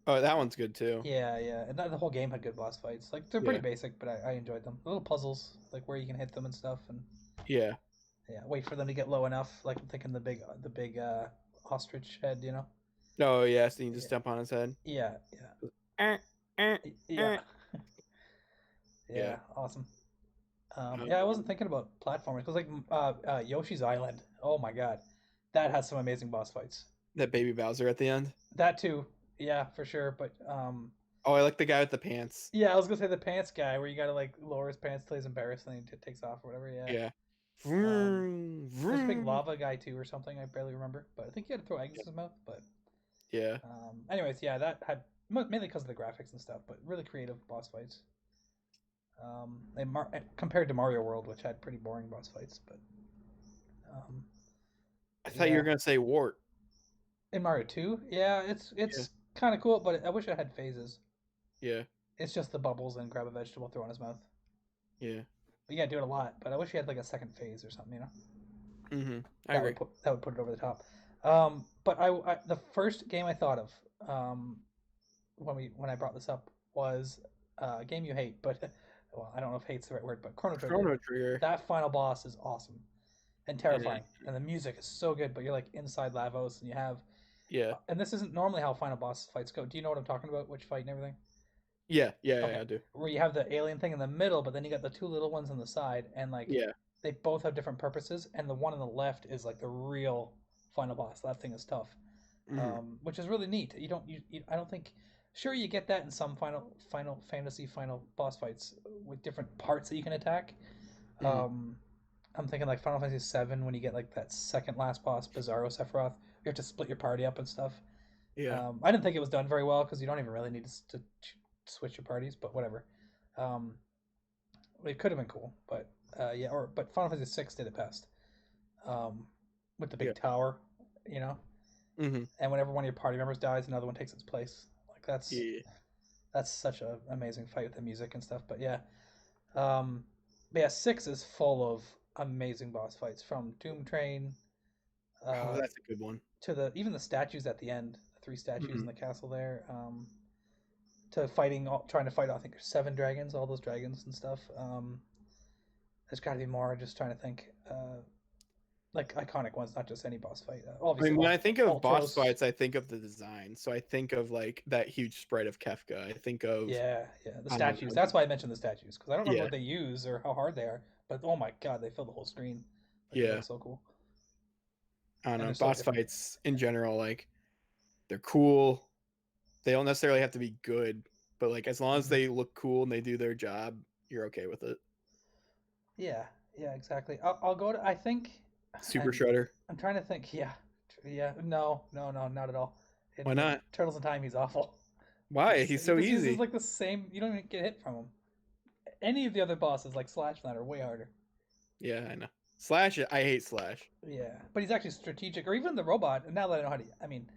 Oh, that one's good too. Yeah, yeah, and the whole game had good boss fights. Like they're pretty Yeah, basic, but I enjoyed them. Little puzzles, like where you can hit them and stuff, and yeah. yeah, wait for them to get low enough. Like I'm thinking the big ostrich head, you know. Oh yes, and you just Yeah, jump on his head. yeah, yeah, Eh, eh, yeah, eh. Yeah. yeah. Awesome. Um, Yeah, I wasn't thinking about platformers because like Yoshi's Island. Oh my god, that has some amazing boss fights. that baby Bowser at the end. That too, yeah, for sure. But Oh, I like the guy with the pants. yeah, I was gonna say the pants guy where you gotta like lower his pants till he's embarrassed and then he takes off or whatever. Yeah. Yeah. Um, Vroom, there's a big vroom. lava guy too or something. I barely remember, but I think he had to throw eggs in his mouth. But Yeah. anyways, yeah, that had mainly because of the graphics and stuff, but really creative boss fights. Compared to Mario World, which had pretty boring boss fights, um, I but thought you were yeah, gonna say Wart. in Mario 2, yeah, Yeah. it's kind of cool, but I wish it had phases. Yeah. It's just the bubbles and grab a vegetable, throw in his mouth. Yeah. But yeah, do it a lot. But I wish he had like a second phase or something. You know, I agree. that would put it over the top. But the first game I thought of when I brought this up was a game you hate, but well, I don't know if hate's the right word, but Chrono Trigger. Chrono Trigger. That final boss is awesome and And terrifying, and the music is so good. But you're like inside Lavos, and you have, yeah. and this isn't normally how final boss fights go. Do you know what I'm talking about? Which fight and everything? Yeah, Okay, I do. where you have the alien thing in the middle, but then you got the two little ones on the side, and like Yeah. they both have different purposes, and the one on the left is like the real final boss. That thing is tough, hmm which is really neat. I don't think, sure you get that in some Final Fantasy final boss fights with different parts that you can attack. hmm Um, I'm thinking like Final Fantasy VII when you get like that second last boss, Bizarro Sephiroth. You have to split your party up and stuff. Yeah. I didn't think it was done very well because you don't even really need to switch your parties, but whatever. Um, it could have been cool, but yeah, but Final Fantasy VI did it best. Um, with the Yeah. big tower, you know, hmm and whenever one of your party members dies, another one takes its place. Like Yeah. that's such an amazing fight with the music and stuff. But yeah, um, but yeah, six is full of amazing boss fights from Doom Train Oh, uh, that's a good one. to the even the statues at the end, the three statues in hmm the castle there. To trying to fight, I think there's seven dragons, all those dragons and stuff. There's got to be more. Just trying to think, like iconic ones, not just any boss fight. I Obviously, mean, when I think of boss Ultros. fights, I think of the design. So I think of like that huge sprite of Kefka. I think of Yeah, yeah, the um, statues. That's why I mentioned the statues because I don't remember yeah, what they use or how hard they are. But oh my god, they fill the whole screen. Like they yeah. look so cool I don't and know. they're so Boss different. fights in general, like they're cool. They don't necessarily have to be good, but like as long as Hmm. they look cool and they do their job, you're okay with it. Yeah, yeah, exactly. I'll go to. I think, Super and Shredder. I'm trying to think. Yeah, yeah. No, no, no, not at all. Why In not? Turtles in Time, he's awful. Why? He's He so just uses easy. like the same. You don't even get hit from him. Any of the other bosses like Slash and that are way harder. Yeah, I know. Slash, I hate Slash. Yeah, but he's actually strategic. Or even the robot. Now that I know how to, I mean,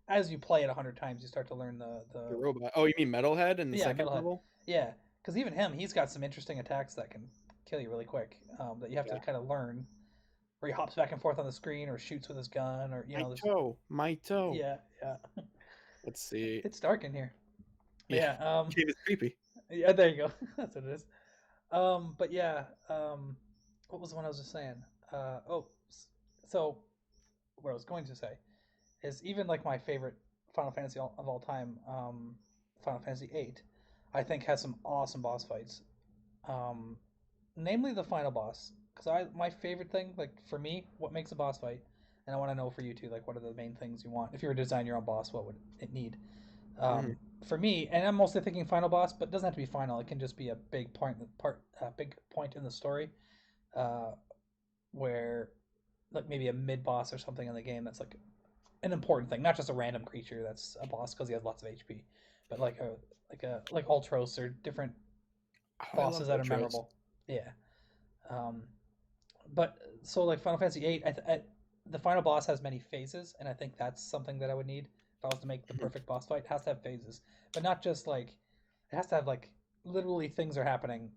as you play it 100 times, you start to learn The the robot. Oh, you mean Metalhead in the yeah second metalhead. level? Yeah, because even him, he's got some interesting attacks that can kill you really quick. That you have to Yeah. kind of learn. Where he hops back and forth on the screen or shoots with his gun or My there's toe. My toe. yeah, yeah. Let's see. It's dark in here. But Yeah. yeah, Cave is creepy. yeah, there you go. That's what it is. But yeah, what was the one I was just saying? Oh, so what I was going to say is even like my favorite Final Fantasy of all time, Final Fantasy VIII, I think has some awesome boss fights. Um, namely the final boss, because I my favorite thing, like for me, what makes a boss fight, and I want to know for you too, like what are the main things you want? If you were to design your own boss, what would it need? hmm For me, and I'm mostly thinking final boss, but it doesn't have to be final. It can just be a big point in the story, uh, where like maybe a mid boss or something in the game that's like an important thing, not just a random creature that's a boss because he has lots of HP, but like Ultros or different Oh, I love bosses that are Ultros. memorable. Yeah. Um, but so like Final Fantasy VIII, the final boss has many phases, and I think that's something that I would need if I was to make the Mhm. perfect boss fight. It has to have phases, but not just like it has to have like literally things are happening.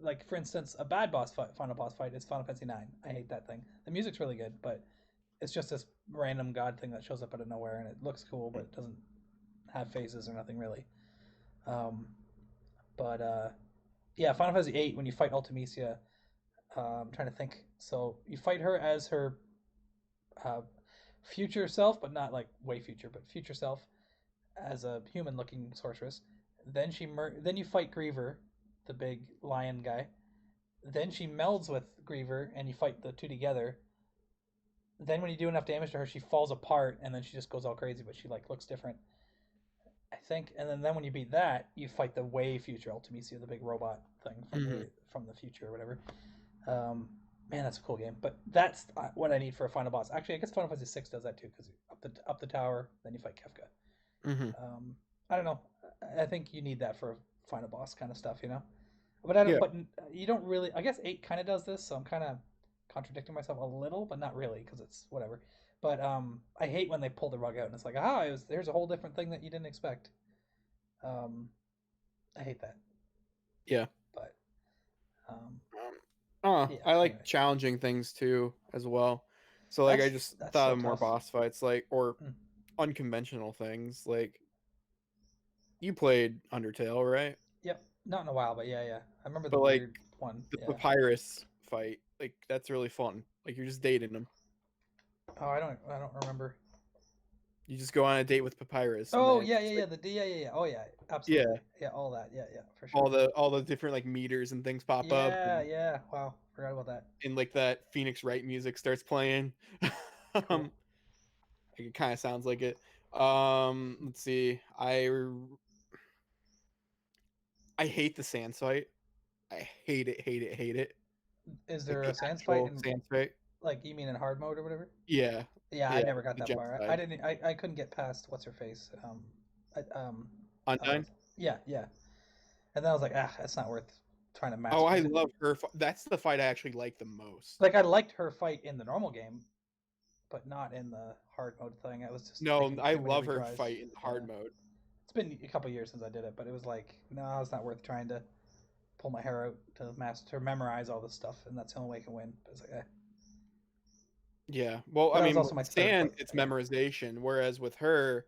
Like for instance, a bad final boss fight is Final Fantasy IX. I hate that thing. The music's really good, but it's just this random god thing that shows up out of nowhere, and it looks cool, but it doesn't have phases or nothing really. Um, but yeah, Final Fantasy VIII when you fight Ultimisia, I'm trying to think. So you fight her as her uh, future self, but not like way future, but future self as a human-looking sorceress. Then you fight Griever, the big lion guy. Then she melds with Griever, and you fight the two together. Then when you do enough damage to her, she falls apart, and then she just goes all crazy, but she like looks different, I think. And then when you beat that, you fight the way future Ultimisia, the big robot thing Mhm. from the future or whatever. Um, Man, that's a cool game. But that's what I need for a final boss. Actually, I guess Final Fantasy VI does that too, because up the tower, then you fight Kefka. Mhm. Um, I don't know. I think you need that for final boss kind of stuff, you know. But I don't. Yeah. But you don't really. I guess eight kind of does this, so I'm kind of contradicting myself a little, but not really, because it's whatever. But I hate when they pull the rug out and it's like, there's a whole different thing that you didn't expect. Um, I hate that. Yeah. But um, yeah. I like Anyway, challenging things too as well. So like I just that's thought so of more tough. boss fights like or Mm. unconventional things. Like you played Undertale, right? Yep. Not in a while, but yeah, yeah. I remember the But like weird one. the Yeah. papyrus fight, like that's really fun. Like you're just dating them. Oh, I don't remember. You just go on a date with papyrus and Oh then yeah, it's yeah, like yeah. Yeah, yeah, yeah. Oh yeah, yeah, absolutely. Yeah, all that. Yeah, yeah, for sure. all the different like meters and things pop up Yeah, yeah. Wow, forgot about that. and like that Phoenix Wright music starts playing. Cool. um it kind of sounds like it. Let's see. I hate the sand fight. I hate it, hate it, hate it. Is Like there the a sans fight actual in sand fight. like you mean in hard mode or whatever? Yeah. Yeah, I Yeah, never got the that gem far. I side. didn't. I couldn't get past what's her face. I, Undyne. yeah, yeah. And then I was like, that's not worth trying to Oh, master I because love her. That's the fight I actually like the most. like I liked her fight in the normal game, but not in the hard mode thing. I was just No, taking I too many love her retries. fight in Yeah, hard mode. it's been a couple years since I did it, but it was like, no, it's not worth trying to pull my hair out to memorize all this stuff, and that's the only way I can win. But it's like, Yeah. Well, but I that was mean, also with my third Sand, play. it's Yeah, memorization, whereas with her,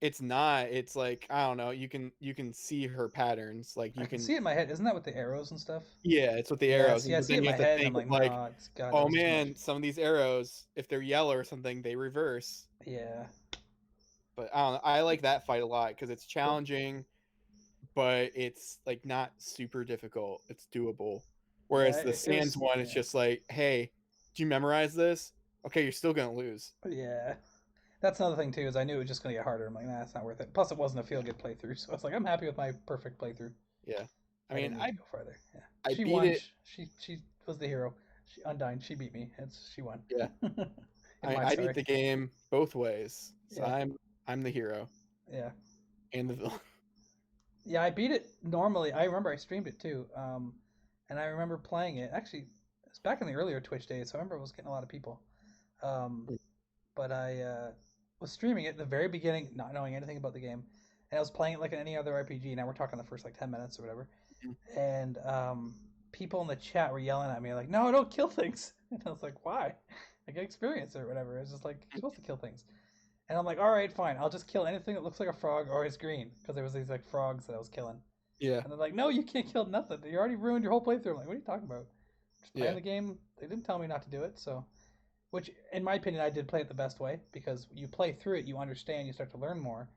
it's not. It's like I don't know. You can see her patterns. Like I you can can. see it in my head. Isn't that with the arrows and stuff? Yeah, it's with the Yeah, arrows, see, I but see it then in you my have to head, and I'm think of like, like, no, it's God, that oh was too much. man, some of these arrows, if they're yellow or something, they reverse. Yeah, But I don't know. I like that fight a lot because it's cool. challenging, but it's like not super difficult. It's doable. Yeah, Whereas the it Sands was. one, it's Yeah, just like, hey, do you memorize this? Okay, you're still gonna lose. yeah. That's another thing too is I knew it was just gonna get harder. I'm like, nah, it's not worth it. Plus, it wasn't a feel good playthrough, so I was like, I'm happy with my perfect playthrough. Yeah. I I mean, didn't need to go farther. Yeah, I she beat won. it. She was the hero. She Undyne. She beat me. She won. Yeah. In my I beat story. the game both ways. So Yeah, I'm the hero yeah, and the villain. yeah. I beat it normally. I remember I streamed it too. And I remember playing it. Actually, it's back in the earlier Twitch days, so I remember it was getting a lot of people. Um, but I was streaming it at the very beginning, not knowing anything about the game, and I was playing it like any other RPG. Now we're talking the first like 10 minutes or whatever, and people in the chat were yelling at me like, "No, don't kill things," and I was like, "Why? I get experience or whatever." It's just like you're supposed to kill things, and I'm like, "All right, fine. I'll just kill anything that looks like a frog or is green," because there was these like frogs that I was killing, Yeah. and they're like, "No, you can't kill nothing. You already ruined your whole playthrough." I'm like, "What are you talking about? Just playing Yeah. the game. They didn't tell me not to do it, so." Which, in my opinion, I did play it the best way because you play through it, you understand, you start to learn more.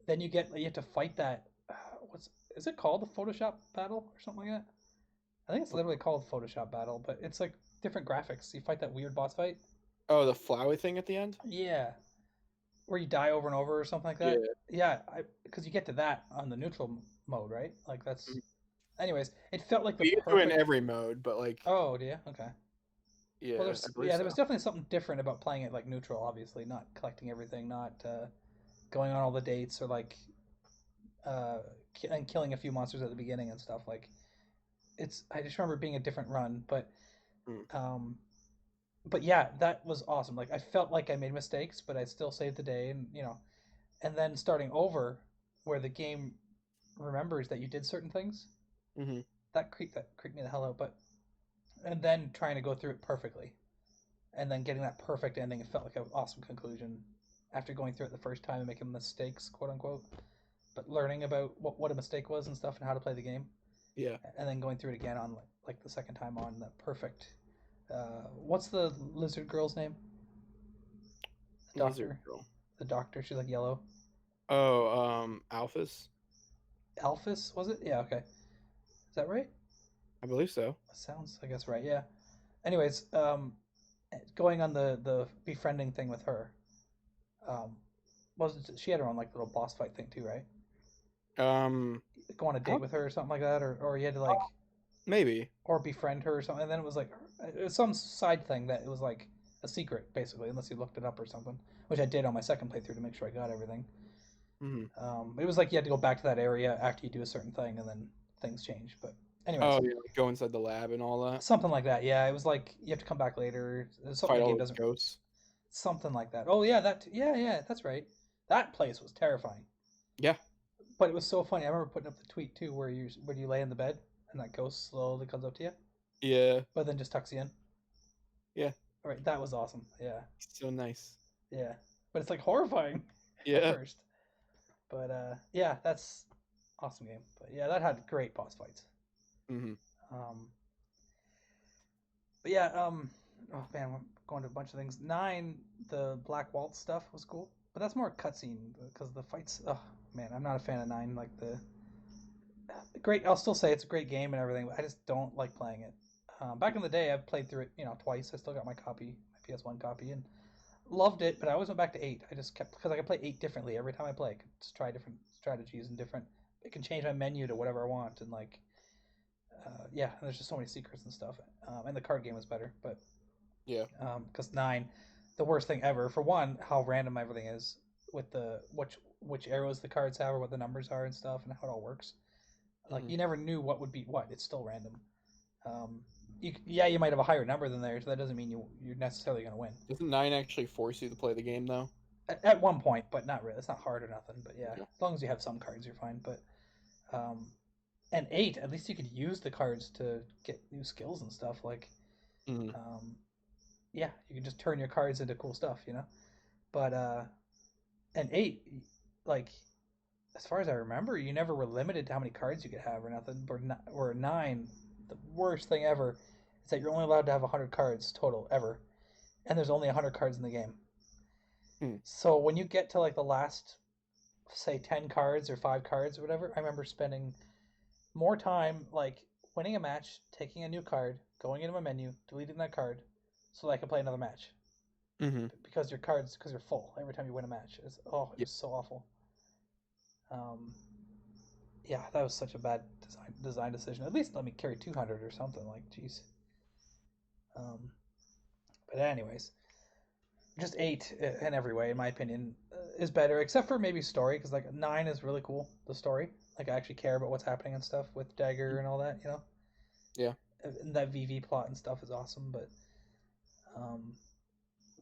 Then you have to fight that. What's is it called? The Photoshop battle or something like that? I think it's literally called Photoshop battle, but it's like different graphics. You fight that weird boss fight. Oh, the flower thing at the end? Yeah, where you die over and over or something like that. Yeah. Yeah, because you get to that on the neutral mode, right? Like that's. Mhm. Anyways, it felt like the You get to it in perfect. every mode, but like Oh, yeah. Okay. Well, yeah, I there's believe yeah, there was so. definitely something different about playing it like neutral. Obviously, not collecting everything, not going on all the dates or like and killing a few monsters at the beginning and stuff. Like I just remember it being a different run, Mm. um, but yeah, that was awesome. Like I felt like I made mistakes, but I still saved the day, and and then starting over, where the game remembers that you did certain things. Mm-hmm. That creeped me the hell out. But and then trying to go through it perfectly, and then getting that perfect ending, it felt like an awesome conclusion. After going through it the first time and making mistakes, quote unquote, but learning about what a mistake was and stuff and how to play the game, Yeah. and then going through it again on like the second time on that perfect. What's the lizard girl's name? The Lizard doctor. Girl. The doctor. She's like yellow. Oh, Alphys. Alphys was it? Yeah. Okay. Is that right? I believe so. Sounds, I guess, right. Yeah. Anyways, going on the befriending thing with her. Um, wasn't she had her own like little boss fight thing too, right? Um, Go on a I date don't, with her or something like that, or you had to like maybe. or befriend her or something. And then it was like it was some side thing that it was like a secret basically, unless you looked it up or something, which I did on my second playthrough to make sure I got everything. Mm-hmm. It was like you had to go back to that area after you do a certain thing, and then things change. But anyways, Oh, yeah, like go inside the lab and all that. something like that. Yeah, it was like you have to come back later. Something Fight the all game those doesn't. ghosts. Something like that. Oh yeah, yeah, that's right. That place was terrifying, Yeah. but it was so funny. I remember putting up the tweet too, where you lay in the bed and that ghost slowly comes up to you, Yeah. but then just tucks you in. Yeah. All right, that was awesome. Yeah, So nice. yeah, but it's like horrifying at Yeah. first. But yeah, that's awesome game. But yeah, that had great boss fights. Mm-hmm. Um, but yeah, oh man, we're going to a bunch of things. Nine, the Black Waltz stuff was cool, but that's more cutscene because the fights. Oh man, I'm not a fan of nine. Like the great, I'll still say it's a great game and everything, but I just don't like playing it. Back in the day, I've played through it, twice. I still got my copy, my PS1 copy, and loved it. But I always went back to eight. I just kept because I can play eight differently every time I play. I can just try different strategies and different. I can change my menu to whatever I want, and like, yeah, and there's just so many secrets and stuff. And the card game was better, but Yeah. because nine, the worst thing ever. For one, how random everything is with the which arrows the cards have or what the numbers are and stuff, and how it all works. Like Mm-hmm. you never knew what would be what. It's still random. Um, yeah, you might have a higher number than theirs. So that doesn't mean you're necessarily going to win. Doesn't 9 actually force you to play the game though? At one point, but not really. It's not hard or nothing. But yeah, Okay. as long as you have some cards, you're fine. But um, and eight, at least you could use the cards to get new skills and stuff. Like Mm-hmm. um, yeah, you can just turn your cards into cool stuff. But and eight, like as far as I remember, you never were limited to how many cards you could have or nothing. Or nine, the worst thing ever is that you're only allowed to have 100 cards total ever, and there's only 100 cards in the game. Hmm. So when you get to like the last, say, 10 cards or 5 cards or whatever, I remember spending more time like winning a match, taking a new card, going into my menu, deleting that card, so that I could play another match Mm-hmm. because you're full every time you win a match. It Yeah. was so awful. Um, yeah, that was such a bad design decision. At least let me carry 200 or something. Like, jeez. Um, but anyways, just eight in every way, in my opinion, is better. Except for maybe story, because like nine is really cool. The story, like I actually care about what's happening and stuff with Dagger and all that. Yeah. And that VV plot and stuff is awesome. Um,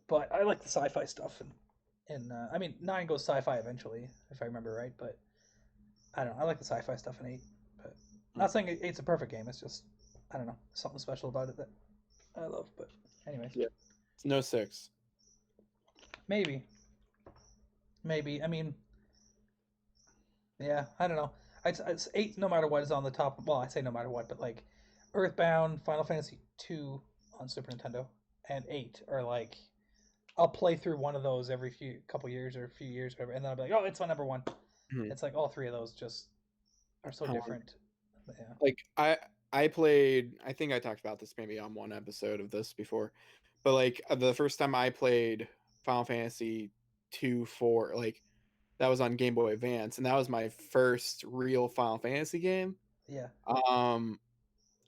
but I like the sci-fi stuff and I mean nine goes sci-fi eventually, if I remember right. But I don't know. I like the sci-fi stuff in eight. But Mm. not saying eight's a perfect game. It's just I don't know something special about it that I love. But anyways, Yeah. It's no 6. maybe, maybe. I mean, yeah, I don't know. It's eight no matter what is on the top. Well, I say no matter what, but like Earthbound, Final Fantasy two on Super Nintendo, and eight are like I'll play through one of those every few couple years or a few years, whatever, and then I'll be like, oh, it's my number one. Mm-hmm. It's like all three of those just are so different. But yeah, Like I played, I think I talked about this maybe on one episode of this before, but like the first time I played Final Fantasy 2 4, like that was on Game Boy Advance, and that was my first real Final Fantasy game. yeah, um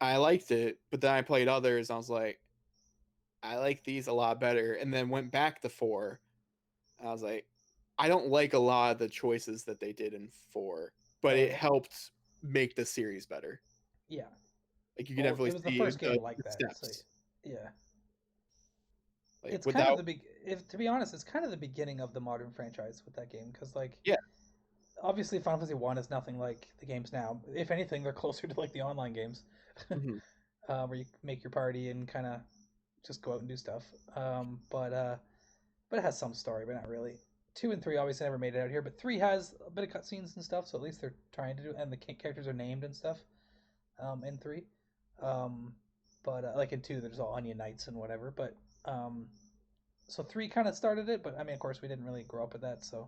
I liked it, but then I played others and I was like, I like these a lot better, and then went back to 4 and I was like, I don't like a lot of the choices that they did in 4, but oh it yeah, helped make the series better. yeah. Like you can Well, definitely it was the see first game like the that. So steps. yeah, Like it's kind of without, the big. If to be honest, it's kind of the beginning of the modern franchise with that game because like yeah. obviously Final Fantasy One is nothing like the games now. If anything, they're closer to like the online games, Hmm. where you make your party and kind of just go out and do stuff. But it has some story, but not really. Two and three obviously never made it out here, but three has a bit of cutscenes and stuff, so at least they're trying to do. And the characters are named and stuff. In three, um, but like in two, there's all Onion Knights and whatever. But so three kind of started it, but I mean, of course, we didn't really grow up with that. So,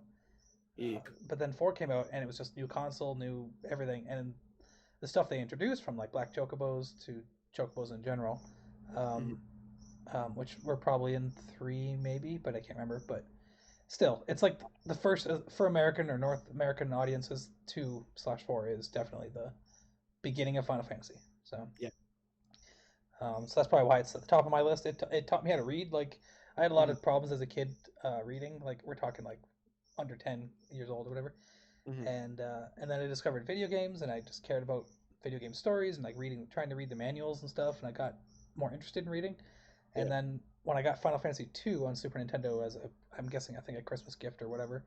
Yeah. but then four came out, and it was just new console, new everything, and the stuff they introduced from like black chocobos to chocobos in general, Hmm. um, which were probably in three maybe, but I can't remember. But still, it's like the first for American or North American audiences. 2/4 is definitely the beginning of Final Fantasy. So, Yeah. so that's probably why it's at the top of my list. It taught me how to read. Like I had a lot Hmm. of problems as a kid reading. Like we're talking like under 10 years old or whatever. Hmm. And then I discovered video games, and I just cared about video game stories and like reading, trying to read the manuals and stuff. And I got more interested in reading. And Yeah. then when I got Final Fantasy II on Super Nintendo as a, I'm guessing I think a Christmas gift or whatever,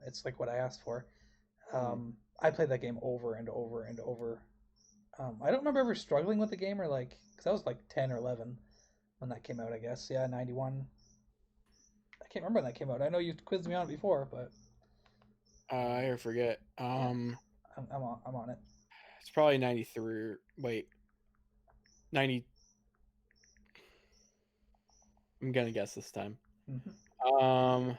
it's like what I asked for. Hmm. I played that game over and over and over. I don't remember ever struggling with the game or like, because I was like 10 or 11 when that came out, I guess. Yeah, 91. I can't remember when that came out. I know you quizzed me on it before, but I forget. yeah, I'm on it. It's probably 93. Wait, 90. I'm gonna guess this time. Mm-hmm. Um,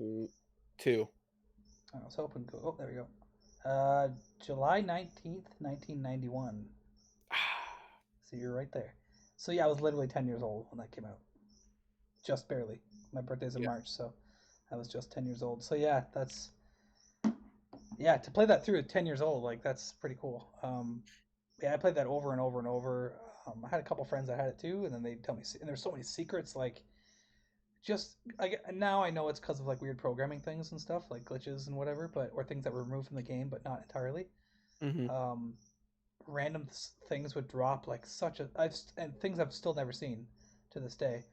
92. I was hoping. Oh, there we go. July 19th, 1991. So you're right there. So yeah, I was literally 10 years old when that came out. Just barely. My birthday's in Yeah. March, so I was just 10 years old. So yeah, yeah, to play that through at 10 years old, like that's pretty cool. Yeah, I played that over and over and over. I had a couple friends that had it too, and then they tell me, and there's so many secrets. Like, just now I know it's because of like weird programming things and stuff, like glitches and whatever, but or things that were removed from the game, but not entirely. Hmm. Um, Random things would drop like such a I've and things I've still never seen to this day,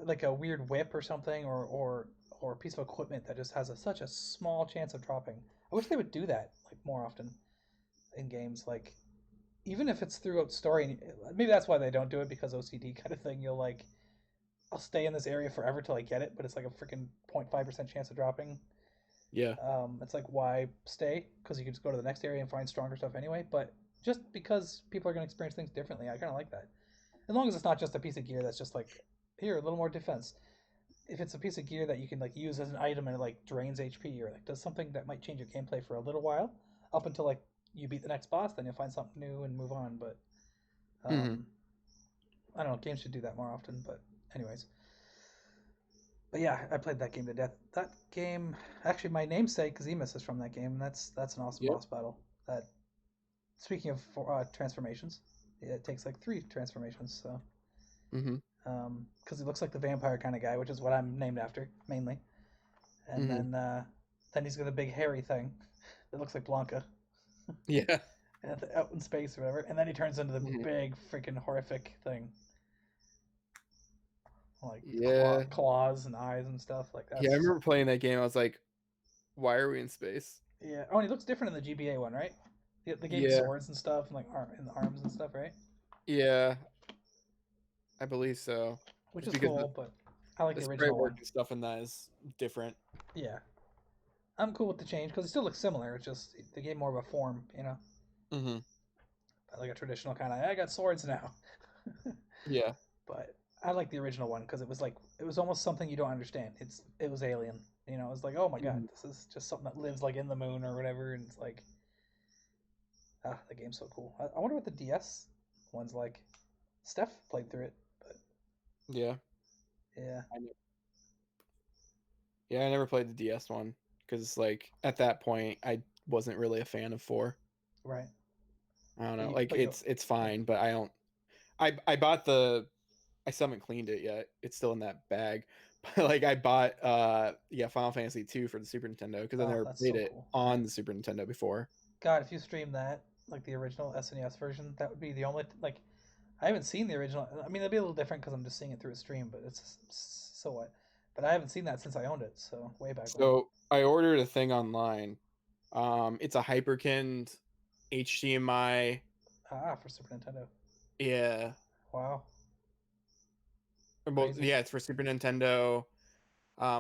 like a weird whip or something, or a piece of equipment that just has such a small chance of dropping. I wish they would do that like more often in games, like even if it's throughout story. Maybe that's why they don't do it because OCD kind of thing. You'll like I'll stay in this area forever till I get it, but it's like a freaking 0.5% chance of dropping. Yeah. It's like why stay? Because you can just go to the next area and find stronger stuff anyway. But just because people are going to experience things differently, I kind of like that. As long as it's not just a piece of gear that's just like here a little more defense. If it's a piece of gear that you can like use as an item and it like drains HP or like does something that might change your gameplay for a little while, up until like you beat the next boss, then you'll find something new and move on. But Hmm. um, I don't know. Games should do that more often. But anyways, but yeah, I played that game to death. That game, actually, my namesake Zemus is from that game. And that's an awesome Yep. boss battle. That speaking of transformations, it takes like three transformations. So Hmm. because he looks like the vampire kind of guy, which is what I'm named after mainly. And Hmm. then he's got a big hairy thing that looks like Blanca Yeah. out in space or whatever. And then he turns into the Hmm. big freaking horrific thing, like Yeah. claws and eyes and stuff. Like Yeah. I that's remember playing that game. I was like, why are we in space? yeah. Oh, and he looks different in the GBA one, right? They gave him Yeah. swords and stuff, and like in the arms and stuff, right? Yeah. I believe so. Which Just is because cool, but I like the the spray original work one. and stuff in that is different. Yeah, I'm cool with the change because it still looks similar. It's just they gave more of a form, Hmm. like a traditional kind of. I got swords now, Yeah. but I like the original one because it was like it was almost something you don't understand. It was alien. It was like, oh my god, Hmm. this is just something that lives like in the moon or whatever, and it's like, the game's so cool. I wonder what the DS one's like. Steph played through it, but Yeah. yeah, I know. Yeah. I never played the DS one because, like, at that point, I wasn't really a fan of four. right. I don't But know. you, Like, but you, it's yeah, fine, but I don't. I bought the. I still haven't cleaned it yet. It's still in that bag, Like I bought yeah, Final Fantasy 2 for the Super Nintendo because I Oh, never that's played so it cool. on the Super Nintendo before. God, if you stream that, like the original SNES version, that would be the only like I haven't seen the original. I mean, it'll be a little different because I'm just seeing it through a stream, but it's so what. But I haven't seen that since I owned it, so way back when. So I ordered a thing online. It's a Hyperkind HDMI. Ah, for Super Nintendo. Yeah. Wow, Well, crazy. yeah, it's for Super Nintendo.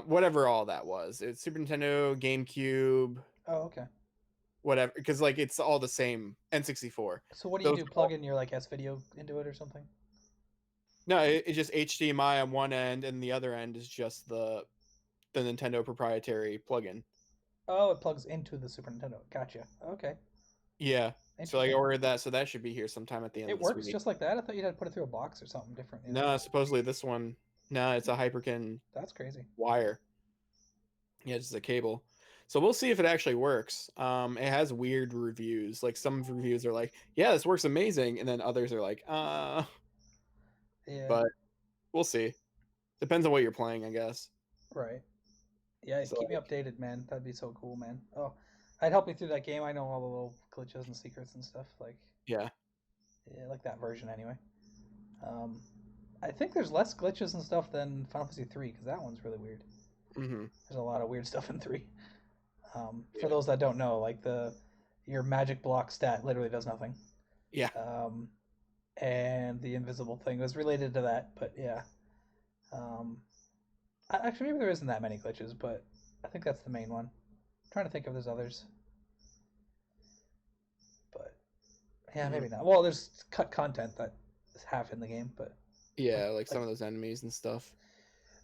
Whatever all that was. It's Super Nintendo, GameCube, Oh, okay. whatever. Because like it's all the same N64. So what do you Those do? are Plug in your like S video into it or something? no, it's just HDMI on one end, and the other end is just the Nintendo proprietary plugin. Oh, it plugs into the Super Nintendo. Gotcha. Okay, Yeah. So I interesting. ordered that, so that should be here sometime at the end of It this works week. just like that. I thought you'd have to put it through a box or something different. No, supposedly this one, no, it's a Hyperkin That's crazy. wire. Yeah, just a cable. So we'll see if it actually works. It has weird reviews. Like some reviews are like, "Yeah, this works amazing," and then others are like, Yeah. But we'll see. Depends on what you're playing, I guess. Right. Yeah. So Keep me like, updated, man. That'd be so cool, man. Oh, I'd help me through that game. I know all the little glitches and secrets and stuff. Like, yeah. yeah, like that version anyway. Um, I think there's less glitches and stuff than Final Fantasy 3 because that one's really weird. Hmm. There's a lot of weird stuff in 3. For Yeah. those that don't know, like the your magic block stat literally does nothing. Yeah. Um, and the invisible thing was related to that, but yeah. Um, actually, maybe there isn't that many glitches, but I think that's the main one. I'm trying to think if there's others, but yeah, Hmm. maybe not. Well, there's cut content that is half in the game, but Yeah, like some like of those enemies and stuff.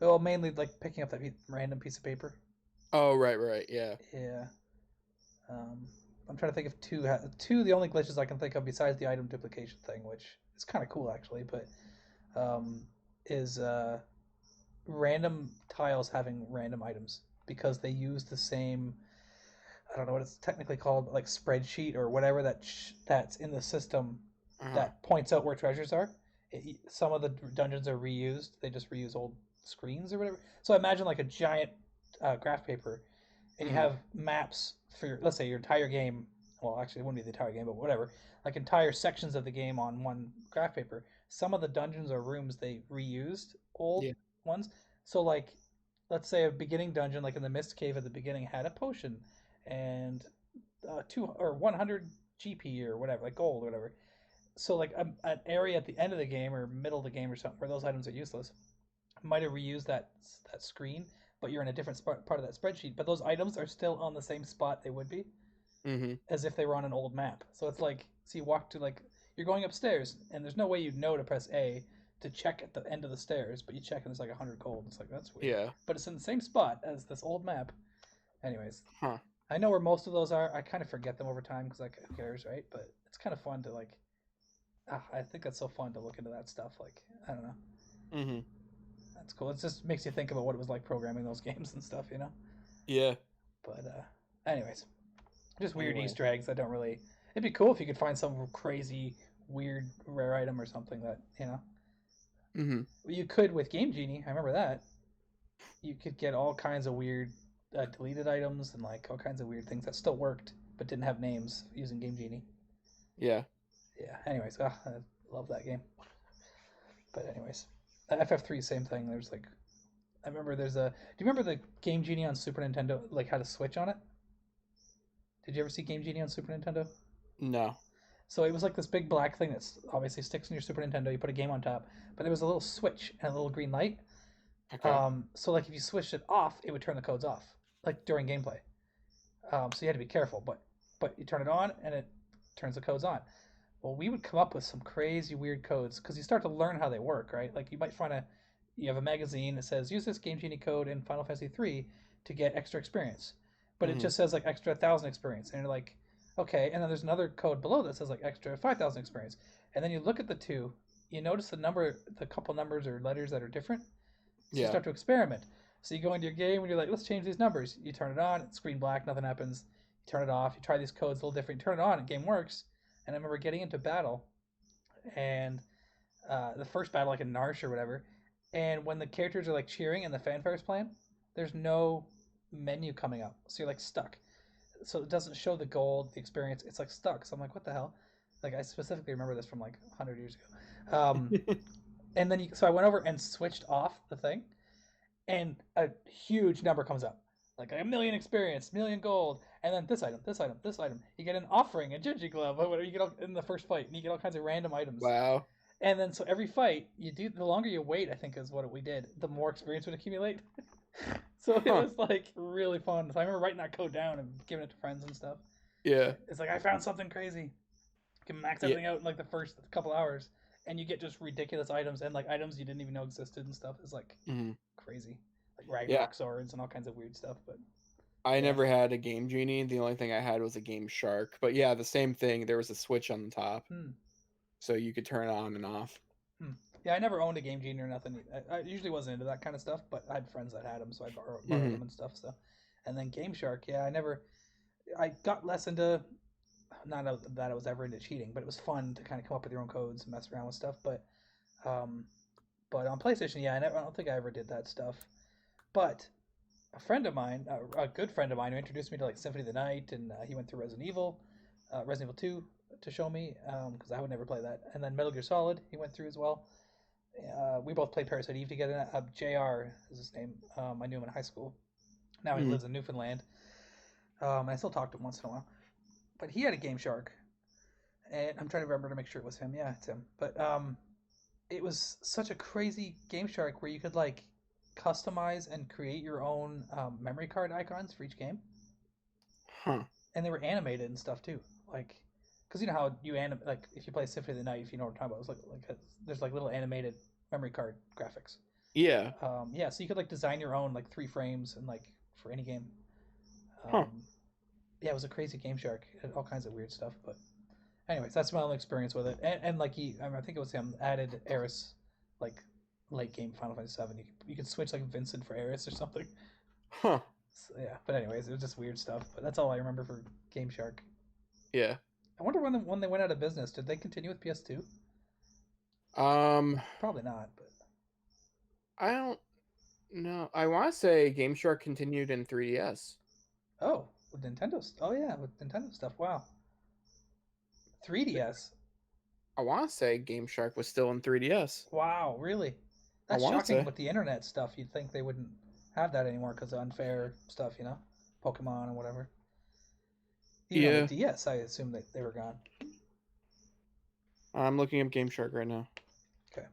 well, mainly like picking up that random piece of paper. Oh, right, right. Yeah. Yeah. Um, I'm trying to think of two. The only glitches I can think of besides the item duplication thing, which is kind of cool actually, but um, is random tiles having random items because they use the same. I don't know what it's technically called, but like spreadsheet or whatever that's in the system Uh-huh. that points out where treasures are. Some of the dungeons are reused; they just reuse old screens or whatever. So imagine like a giant graph paper, and you Hmm. have maps for let's say your entire game. Well, actually, it wouldn't be the entire game, but whatever. Like entire sections of the game on one graph paper. Some of the dungeons or rooms they reused Yeah. old ones. So like, let's say a beginning dungeon, like in the Mist Cave at the beginning, had a potion and 100 GP or whatever, like gold or whatever. So like an area at the end of the game or middle of the game or something where those items are useless might have reused that screen, but you're in a different part of that spreadsheet. But those items are still on the same spot they would be Hmm. as if they were on an old map. So it's like, so you walk to like you're going upstairs, and there's no way you'd know to press A to check at the end of the stairs, but you check and there's like 100 gold. It's like that's weird, Yeah. but it's in the same spot as this old map. Anyways, Huh. I know where most of those are. I kind of forget them over time because like who cares, right? But it's kind of fun to like. I think that's so fun to look into that stuff. Like I don't know, Hmm. that's cool. It just makes you think about what it was like programming those games and stuff, you know. Yeah. But anyways, just weird Anyway. Easter eggs. I don't really. It'd be cool if you could find some crazy, weird, rare item or something that you know. Hmm. Well, you could with Game Genie. I remember that. You could get all kinds of weird deleted items and like all kinds of weird things that still worked but didn't have names using Game Genie. Yeah. Yeah. Anyways, I love that game. But anyways, FF3 same thing. There's like I remember there's a. Do you remember the Game Genie on Super Nintendo? Like how to switch on it? Did you ever see Game Genie on Super Nintendo? No. So it was like this big black thing that obviously sticks in your Super Nintendo. You put a game on top, but there was a little switch and a little green light. Okay. So like if you switched it off, it would turn the codes off, like during gameplay. So you had to be careful, but you turn it on and it turns the codes on. Well, we would come up with some crazy weird codes because you start to learn how they work, right? Like you might find you have a magazine that says use this Game Genie code in Final Fantasy 3 to get extra experience, but it Hmm. just says like extra 1,000 experience, and you're like, okay. And then there's another code below that says like extra 5,000 experience, and then you look at the two, you notice the couple numbers or letters that are different, so you Yeah. start to experiment. So you go into your game and you're like, let's change these numbers. You turn it on, it's screen black, nothing happens. You turn it off, you try these codes a little different, you turn it on, and game works. And I remember getting into battle, and the first battle, like in Narsh or whatever, and when the characters are like cheering and the fanfare is playing, there's no menu coming up, so you're like stuck. So it doesn't show the gold, the experience. It's like stuck. So I'm like, what the hell? Like I specifically remember this from like 100 years ago. And then so I went over and switched off the thing, and a huge number comes up, like a million experience, million gold, and then this item, this item, this item. You get an offering, a Gingy glove, whatever you get all, in the first fight, and you get all kinds of random items. Wow. And then so every fight you do, the longer you wait, I think is what we did, the more experience would accumulate. So it Huh. was like really fun. So I remember writing that code down and giving it to friends and stuff. Yeah. It's like I found something crazy. You can max Yeah. everything out in like the first couple hours, and you get just ridiculous items and like items you didn't even know existed and stuff. It's like Mhm. crazy, like Yeah. Ragnarok swords and all kinds of weird stuff. But I yeah, never had a Game Genie. The only thing I had was a Game Shark. But yeah, the same thing. There was a switch on the top, hmm. so you could turn it on and off. Hmm. Yeah, I never owned a Game Genie or nothing. I usually wasn't into that kind of stuff, but I had friends that had them, so I borrowed Hmm. them and stuff. So, and then Game Shark, yeah, I never. I got less into, not that I was ever into cheating, but it was fun to kind of come up with your own codes and mess around with stuff. Um, but on PlayStation, yeah, I don't think I ever did that stuff. But a friend of mine, a good friend of mine, who introduced me to like Symphony of the Night, and he went through Resident Evil 2 to show me, because I would never play that. And then Metal Gear Solid, he went through as well. We both played Parasite Eve together. JR is his name. I knew him in high school. Now he Hmm. lives in Newfoundland. I still talk to him once in a while. But he had a Game Shark, and I'm trying to remember to make sure it was him. Yeah, it's him. But it was such a crazy Game Shark where you could like customize and create your own memory card icons for each game, Huh. and they were animated and stuff too. Like, because you know how you like if you play Symphony of the Night, if you know what I'm talking about, it's there's like little animated memory card graphics. Yeah. Yeah, so you could like design your own like 3 frames and like for any game. Huh. Um, yeah, it was a crazy Game Shark. It had all kinds of weird stuff. But anyways, that's my only experience with it. And like I think it was him added Eris, like late game Final Fantasy VII. You could switch like Vincent for Eris or something. Huh. So, yeah, but anyways, it was just weird stuff. But that's all I remember for Game Shark. Yeah. I wonder when they went out of business. Did they continue with PS2? Um, Probably not. But I don't know. I want to say Game Shark continued in 3DS. oh, with Nintendo. Oh yeah, with Nintendo stuff. Wow. 3DS. I want to say Game Shark was still in 3DS. Wow, really? I That's want to shocking say. with the internet stuff. You'd think they wouldn't have that anymore because of unfair stuff, Pokemon and whatever. Even on the Yeah. DS, I assume that they were gone. I'm looking up Game Shark right now. Okay.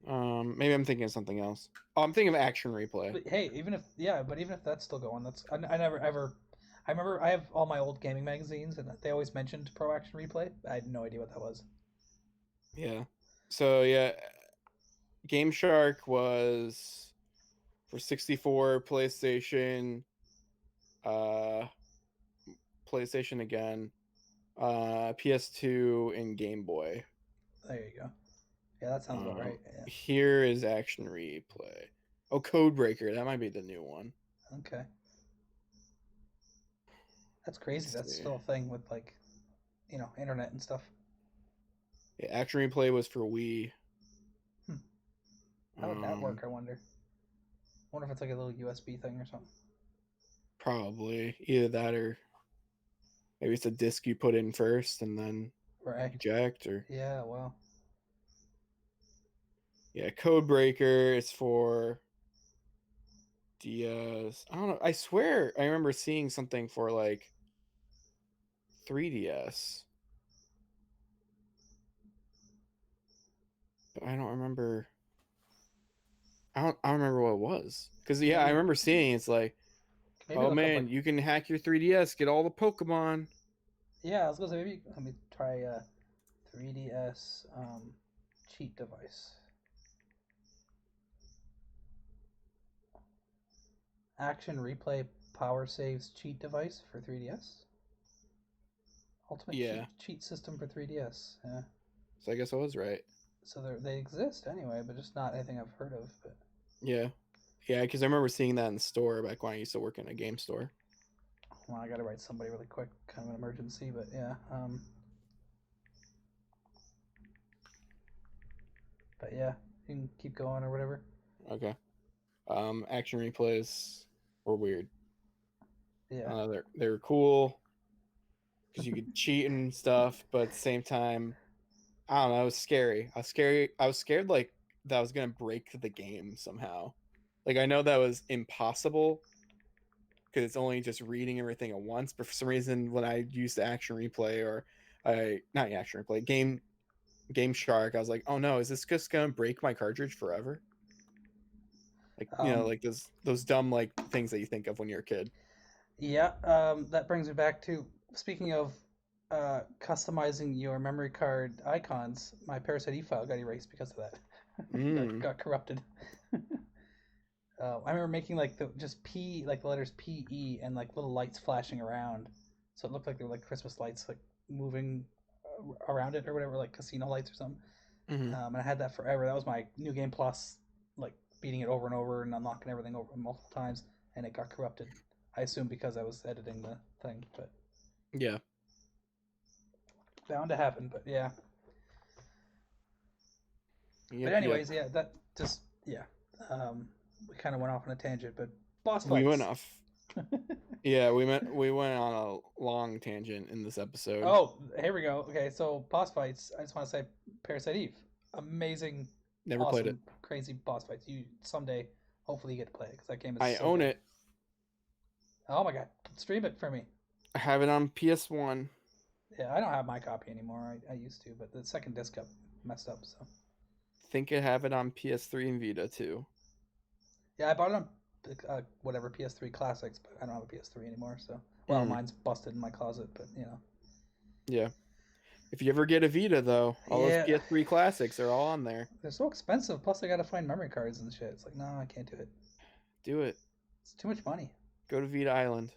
Maybe I'm thinking of something else. Oh, I'm thinking of Action Replay. But hey, even if that's still going, I never ever. I remember I have all my old gaming magazines, and they always mentioned Pro Action Replay. I had no idea what that was. Yeah. So yeah, Game Shark was for 64, uh, PlayStation again, PS2, and Game Boy. There you go. Yeah, that sounds about right. Yeah. Here is Action Replay. Oh, Codebreaker. That might be the new one. Okay. That's crazy. Let's That's see. still a thing with like, internet and stuff. Yeah, Action Replay was for Wii. Hmm. How would that Um, work? I wonder. I wonder if it's like a little USB thing or something. Probably either that or maybe it's a disc you put in first and then Right. eject or Yeah. Well. yeah, Codebreaker is for DS. I don't know. I swear I remember seeing something for like 3DS. But I don't remember. I don't remember what it was. Cause yeah, I Maybe. remember seeing it's like, Maybe oh look up like. man, you can hack your 3DS, get all the Pokemon. Yeah, I was gonna say maybe let me try 3DS cheat device. Action replay power saves cheat device for 3DS. Ultimate Yeah. cheat system for 3DS. Yeah. So I guess I was right. So they exist anyway, but just not anything I've heard of. But Yeah. Yeah, because I remember seeing that in the store back when I used to work in a game store. well, I gotta write somebody really quick, kind of an emergency. But yeah. But yeah, You can keep going or whatever. Okay. Action replays were weird. Yeah. They're cool because you could cheat and stuff, but at the same time, I don't know. It was scary. I was scared like that I was gonna break the game somehow. Like I know that was impossible because it's only just reading everything at once. But for some reason, when I used the action replay or I not action replay Game Shark, I was like, oh no, is this just gonna break my cartridge forever? Like Um, like those dumb like things that you think of when you're a kid. yeah. That brings me back to speaking of customizing your memory card icons. My Parasite Eve file got erased because of that. Mm. got corrupted. I remember making like the just P, like the letters P E, and like little lights flashing around, so it looked like they were like Christmas lights, like moving around it or whatever, like casino lights or something. Hmm. And I had that forever. That was my New Game Plus, like beating it over and over and unlocking everything over multiple times, and it got corrupted. I assume because I was editing the thing, but Yeah. bound to happen. But yeah. But Yep. Yep. anyways, yeah, that just yeah. Um, we kind of went off on a tangent, but boss We went fights. off. Yeah, we went on a long tangent in this episode. Oh, here we go. Okay, so boss fights. I just want to say Parasite Eve. Amazing, Never played it. awesome, crazy boss fights. You someday, hopefully, you get to play it because that game is I so own good. it. Oh my god, stream it for me. I have it on PS1. Yeah, I don't have my copy anymore. I used to, but the second disc got messed up. So Think I have it on PS3 and Vita too. yeah, I bought it on whatever PS3 Classics, but I don't have a PS3 anymore. So well, Mm. mine's busted in my closet, but you know. Yeah. If you ever get a Vita though, all those Yeah, PS3 classics are all on there. they're so expensive. Plus, I gotta find memory cards and shit. It's like, no, I can't do it. Do it. It's too much money. Go to Vita Island.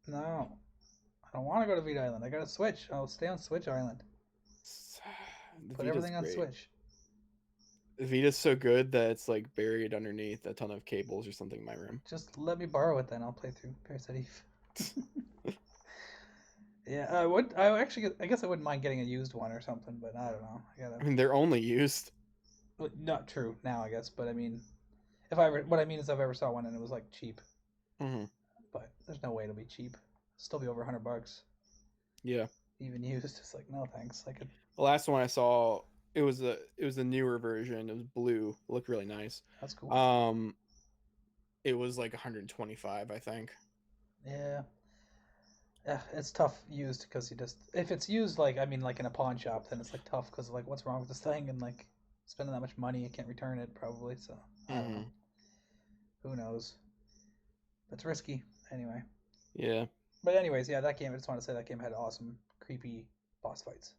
No, I don't want to go to Vita Island. I gotta Switch. I'll stay on Switch Island. The Put Vita's everything on great. Switch. The Vita's so good that it's like buried underneath a ton of cables or something in my room. Just let me borrow it then. I'll play through Parasite Eve. Yeah, I would. I actually. I guess I wouldn't mind getting a used one or something, but I don't know. I gotta. I mean, they're only used. Well, not true now, I guess. But I mean, if I ever, what I mean is, if I ever saw one and it was like cheap, Hmm. but there's no way it'll be cheap. Still be over $100, Yeah. even used. It's like no thanks. I could. The last one I saw, it was a newer version. It was blue. It looked really nice. That's cool. Um, it was like 125, I think. Yeah. Yeah, it's tough used because you just if it's used like I mean like in a pawn shop then it's like tough because like what's wrong with this thing and like spending that much money you can't return it probably so I don't know Hmm. who knows it's risky anyway Yeah. but anyways yeah that game I just want to say that game had awesome creepy boss fights.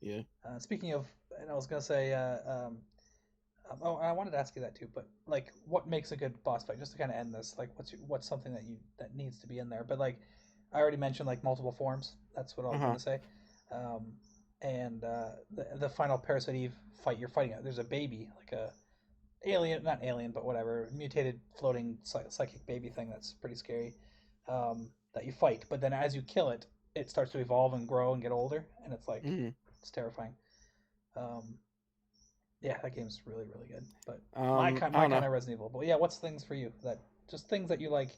Yeah. Speaking of and I was gonna say oh I wanted to ask you that too but like what makes a good boss fight just to kind of end this like what's something that you that needs to be in there but like I already mentioned like multiple forms. That's what I Uh was huh. gonna say. Um, and the final Parasite Eve fight you're fighting. There's a baby, like a alien, not alien, but whatever, mutated floating psychic baby thing that's pretty scary. That you fight, but then as you kill it, it starts to evolve and grow and get older, and it's like Hmm. it's terrifying. Um, yeah, that game's really really good. But my I my don't kind know. of Resident Evil. But yeah, what's things for you that just things that you like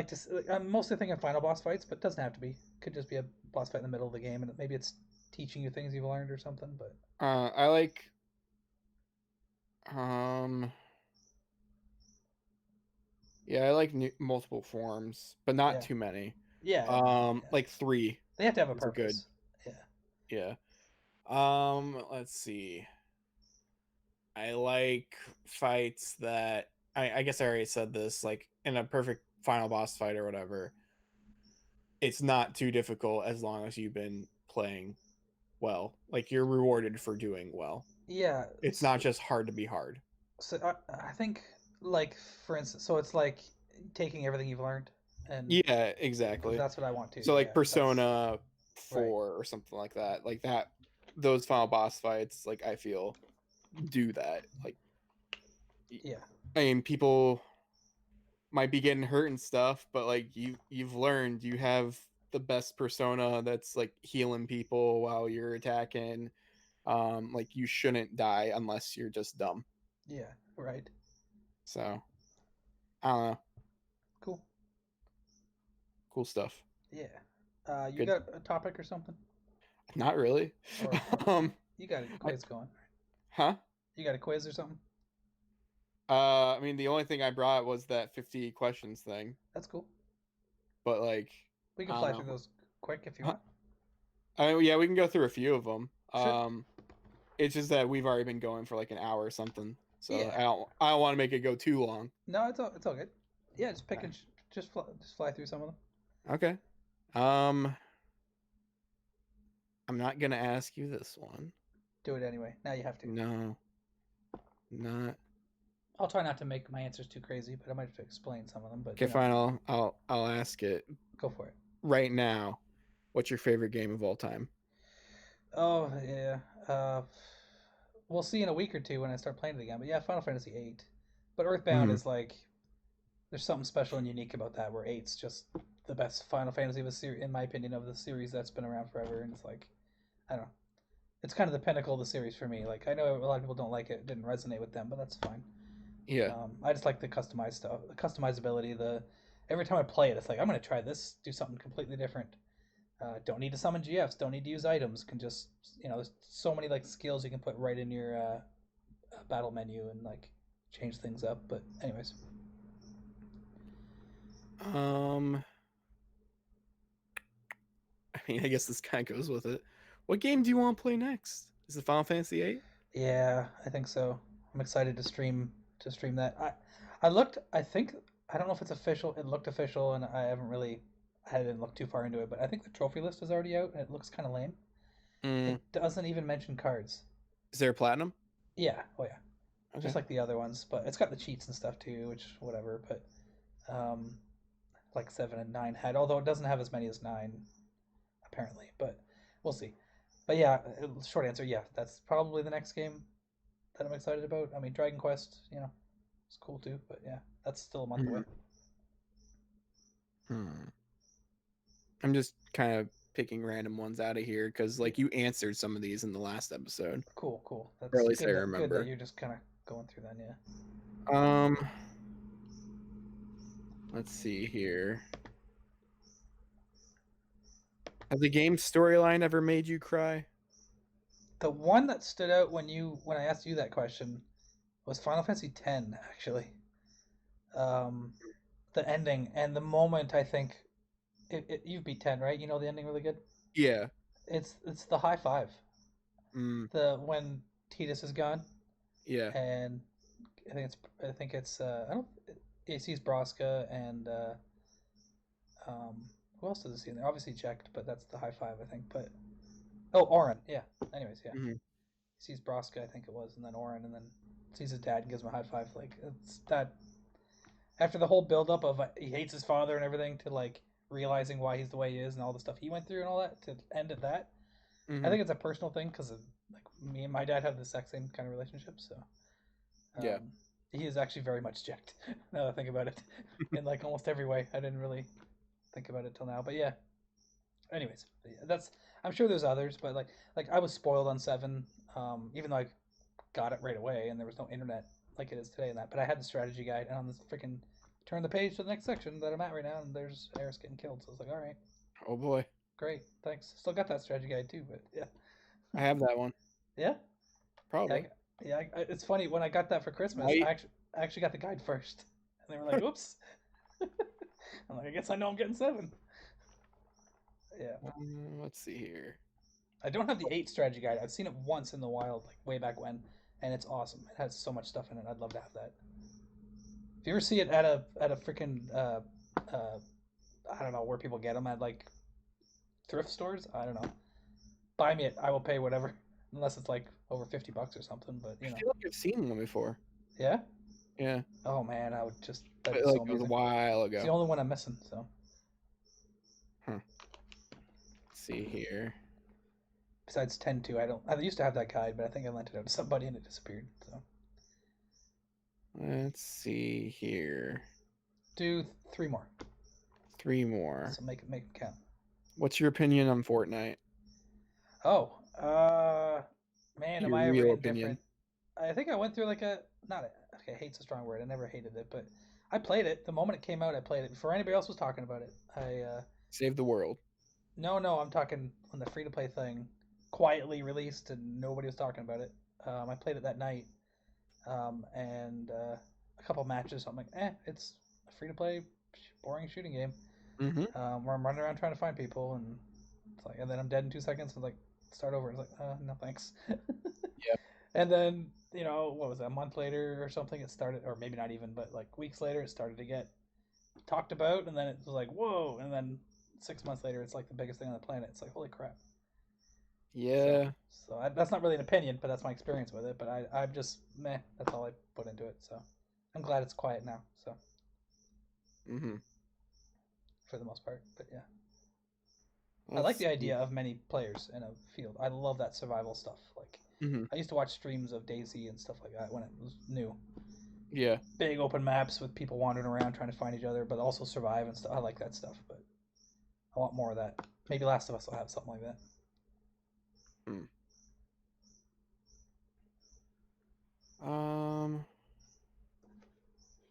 to. I'm mostly thinking final boss fights, but it doesn't have to be. Could just be a boss fight in the middle of the game, and maybe it's teaching you things you've learned or something. But I like um yeah, I like multiple forms, but not yeah, too many. yeah, no, yeah. Like three They have to have a is a good. purpose. Yeah, Yeah. Let's see. I like fights that I guess I already said this, like in a perfect final boss fight or whatever, it's not too difficult as long as you've been playing well. Like you're rewarded for doing well. yeah. It's not just hard to be hard. So I think like for instance, so it's like taking everything you've learned, and Yeah, because exactly. that's what I want to. So like Yeah, that's Persona right. 4 or something like that. Like that those final boss fights, like I feel do that. Like Yeah, I mean people might be getting hurt and stuff, but like you've learned you have the best persona that's like healing people while you're attacking. like you shouldn't die unless you're just dumb. Yeah, right. So I don't know. Cool. Cool stuff. Yeah. You Good. got a topic or something? Not really. Or um, you got a I, quiz going? huh? You got a quiz or something? I mean, the only thing I brought was that 50 questions thing, That's cool. but like, We can I fly don't through know. those quick if you Huh? want. I mean, yeah, we can go through a few of them. Sure. It's just that we've already been going for like an hour or something, so Yeah. I don't want to make it go too long. No, it's all good. Yeah, just pick and just fly through some of them. Okay. Um, I'm not gonna ask you this one. Do it anyway. Now you have to. No, not. I'll try not to make my answers too crazy, but I might have to explain some of them. But Okay, fine. I'll ask it go for it. right now. What's your favorite game of all time? Oh yeah. We'll see in a week or two when I start playing it again. But yeah, Final Fantasy VIII. But Earthbound Hmm. is like there's something special and unique about that, where eight's just the best Final Fantasy of a series, in my opinion, of the series that's been around forever. And it's like I don't know. It's kind of the pinnacle of the series for me. Like I know a lot of people don't like it, didn't resonate with them, but that's fine. Yeah. I just like the customized stuff, the customizability. The every time I play it, it's like I'm gonna try this, do something completely different. Don't need to summon GFs. Don't need to use items. Can just there's so many like skills you can put right in your battle menu and like change things up. But anyways, Um, I mean, I guess this kind of goes with it. What game do you want to play next? Is it Final Fantasy VIII? yeah, I think so. I'm excited to stream that. I looked. I think I don't know if it's official. It looked official, and I didn't look too far into it. But I think the trophy list is already out, and it looks kind of lame. Mm, It doesn't even mention cards. is there a platinum? Yeah, oh yeah, just Okay. like the other ones. But it's got the cheats and stuff too, which whatever. But um, like 7 and 9 had, although it doesn't have as many as 9 apparently. But we'll see. But yeah, short answer, yeah, that's probably the next game that I'm excited about. I mean, Dragon Quest, it's cool too. But yeah, that's still a month away. Mhm. Hmm. I'm just kind of picking random ones out of here because Yeah, like you answered some of these in the last episode, cool, cool. or at That's least I good that remember. you're just kind of going through that. Yeah. Um, let's see here. Has the game storyline ever made you cry? The one that stood out when I asked you that question was Final Fantasy X actually. Um, the ending and the moment I think you've beat 10, right? You know the ending really good. Yeah. It's the high five. Mm, The when Titus is gone yeah. and I think it's I don't it sees Braska and who else does it see in there? Obviously checked, but that's the high five I think. But oh, Orin, yeah. Anyways, yeah, Hmm. he sees Braska I think it was, and then Orin, and then sees his dad and gives him a high five. Like it's that after the whole buildup of he hates his father and everything to like realizing why he's the way he is and all the stuff he went through and all that to end at that. I Hmm. think it's a personal thing because like me and my dad have the exact same kind of relationship. So Yeah. he is actually very much jacked. Now that I think about it, in like almost every way. I didn't really think about it till now, but yeah. Anyways, yeah, that's I'm sure there's others, but like I was spoiled on 7, even though I got it right away and there was no internet like it is today and that. But I had the strategy guide and on this freaking turn the page to the next section that I'm at right now, and there's Eris getting killed. So I was like, all right, Oh boy. great, thanks. Still got that strategy guide too, but yeah, I have that one. yeah, yeah. Probably. It's funny when I got that for Christmas. Why? I actually got the guide first, and they were like, "Oops." I'm like, I guess I know I'm getting 7. Yeah, Let's see here. I don't have the 8 strategy guide. I've seen it once in the wild, like way back when, and it's awesome. It has so much stuff in it. I'd love to have that. If you ever see it at a freaking uh, I don't know where people get them at, like thrift stores. I don't know. Buy me it. I will pay whatever, unless it's like over $50 or something. But I feel like I've seen one before. yeah. Yeah. Oh man, I would just that'd But be like so it was a amazing. while It's the ago. only one I'm missing. So Huh. Let's see here. besides 10-2, I don't. I used to have that guide, but I think I lent it out to somebody and it disappeared. So Let's see here. do 3 more. Three more. So make it count. What's your opinion on Fortnite? Oh, Man, am Your I ever real opinion. indifferent? I think I went through like a not a, okay, hate's a strong word. I never hated it, but I played it the moment it came out. I played it before anybody else was talking about it. Save the world. No, I'm talking when the free to play thing quietly released and nobody was talking about it. I played it that night, and a couple matches. So I'm like, it's a free to play, boring shooting game Mm-hmm. where I'm running around trying to find people, and it's like, and then I'm dead in 2 seconds. And like, start over. It's like, no thanks. Yeah. And then what was it, a month later or something? It started, or maybe not even, but like weeks later, it started to get talked about, and then it was like, whoa, and then 6 months later, it's like the biggest thing on the planet. It's like, holy crap. So, Yeah. that's not really an opinion, but that's my experience with it. But I'm just meh. That's all I put into it. So, I'm glad it's quiet now. So, Mm-hmm. for the most part, but yeah, I like Let's the see. idea of many players in a field. I love that survival stuff. Like, Mm-hmm. I used to watch streams of DayZ and stuff like that when it was new. Yeah. Big open maps with people wandering around trying to find each other, but also survive and stuff. I like that stuff, but I want more of that. Maybe Last of Us will have something like that. Mm. Um,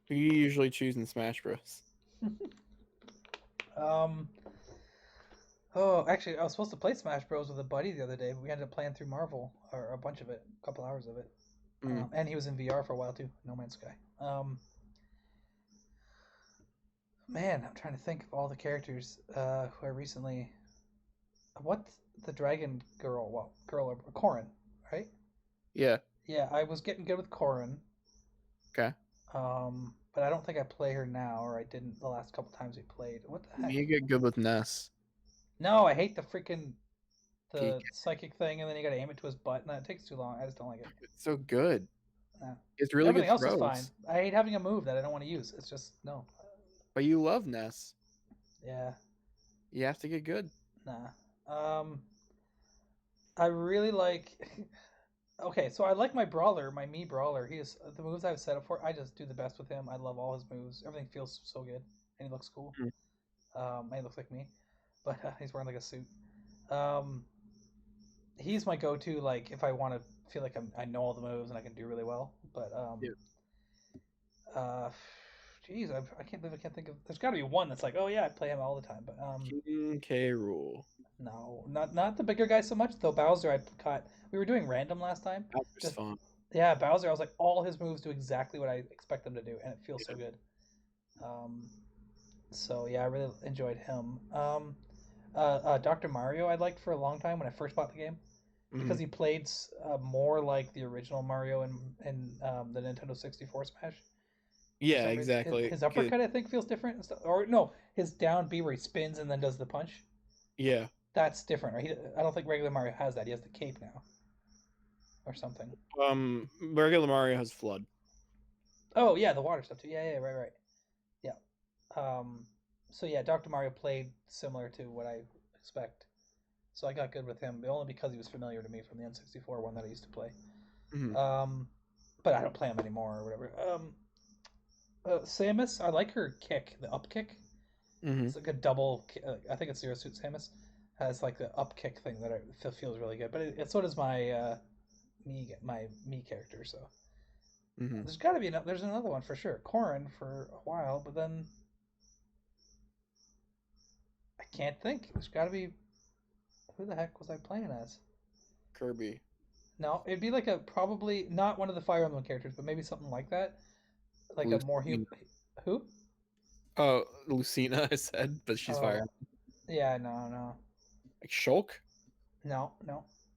who you usually choose in Smash Bros? um, oh, actually, I was supposed to play Smash Bros with a buddy the other day, but we ended up playing through Marvel or a bunch of it, a couple hours of it. Mm. And he was in VR for a while too. No Man's Sky. Man, I'm trying to think of all the characters who I recently. What the dragon girl? Well, girl or Corrin, right? Yeah. Yeah, I was getting good with Corrin. Okay. But I don't think I play her now, or I didn't the last couple times we played. What the heck? You get good with Ness. No, I hate the freaking Geek. the psychic thing, and then you got to aim it to his butt, and that takes too long. I just don't like it. It's so good. Nah. It's really good Everything else is fine. throws. I hate having a move that I don't want to use. It's just no. But you love Ness. Yeah, You have to get good. nah. Um, I really like. Okay, so I like my brawler, my me brawler. He is the moves I've set up for. I just do the best with him. I love all his moves. Everything feels so good, and he looks cool. Mm. And he looks like me, but he's wearing like a suit. Um, he's my go-to. Like if I want to feel like I know all the moves and I can do really well. But Yeah. uh, geez, I can't believe I can't think of. There's got to be one that's like, oh yeah, I play him all the time. But King K. Rule. no, not the bigger guy so much. Though Bowser, I caught. We were doing random last time. Bowser's Just fun. yeah, Bowser. I was like, all his moves do exactly what I expect them to do, and it feels so Yeah. good. Um, so yeah, I really enjoyed him. Dr. Mario, I liked for a long time when I first bought the game Hmm. because he played more like the original Mario in the Nintendo 64 Smash. For Yeah, some reason, his, exactly. his uppercut I think feels different, and stuff. Or no, his down B where he spins and then does the punch. Yeah. That's different. Right? I don't think regular Mario has that. He has the cape now or something. Regular Mario has Flood. Oh yeah, the water stuff too. Yeah, right. Yeah. Um, so yeah, Dr. Mario played similar to what I expect. So I got good with him, but only because he was familiar to me from the N64 one that I used to play. Hmm. Um, but I don't play him anymore or whatever. Samus, I like her kick, the up kick. Hmm. It's like a double. I think it's Zero Suit Samus has like the up kick thing that feels really good. But so does my me character. So Hmm. there's got to be there's another one for sure. Corrin for a while, but then I can't think. There's got to be who the heck was I playing as? Kirby. No, it'd be like a probably not one of the Fire Emblem characters, but maybe something like that. Like a more Lucina. who? Oh, Lucina, I said, but she's fire. Oh, yeah, no, Like Shulk? no.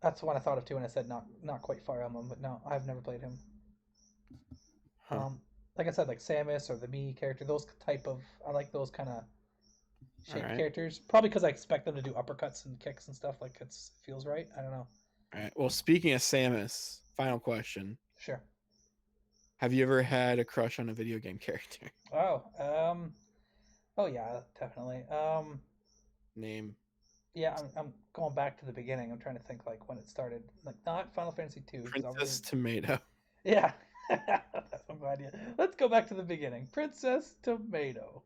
That's the one I thought of too, and I said not quite Fire Emblem, but no, I've never played him. Huh. Like I said, like Samus or the me character, those type of I like those kind of All shaped right. characters. Probably because I expect them to do uppercuts and kicks and stuff. Like it feels right. I don't know. All right. Well, speaking of Samus, final question. Sure. Have you ever had a crush on a video game character? Oh, oh yeah, definitely. Name Yeah, I'm going back to the beginning. I'm trying to think like when it started. Like not Final Fantasy 2 because Princess obviously Tomato. yeah. I'm glad you. Let's go back to the beginning. Princess Tomato.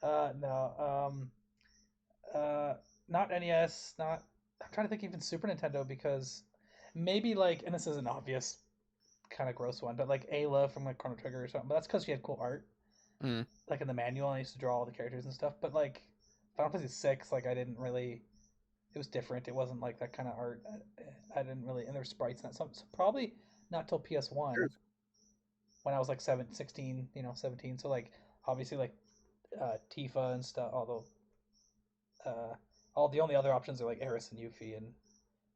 No. Uh, not NES. Not. I'm trying to think even Super Nintendo because maybe like, and this is an obvious kind of gross one, but like Ayla from like Chrono Trigger or something. But that's because she had cool art. Mm. Like in the manual, I used to draw all the characters and stuff. But like Final Fantasy VI, like I didn't really. It was different. It wasn't like that kind of art. I didn't really, and there were sprites and that. So probably not till PS1 when I was like 16, 17. So like obviously like Tifa and stuff. Although all the only other options are like Eris and Yuffie, and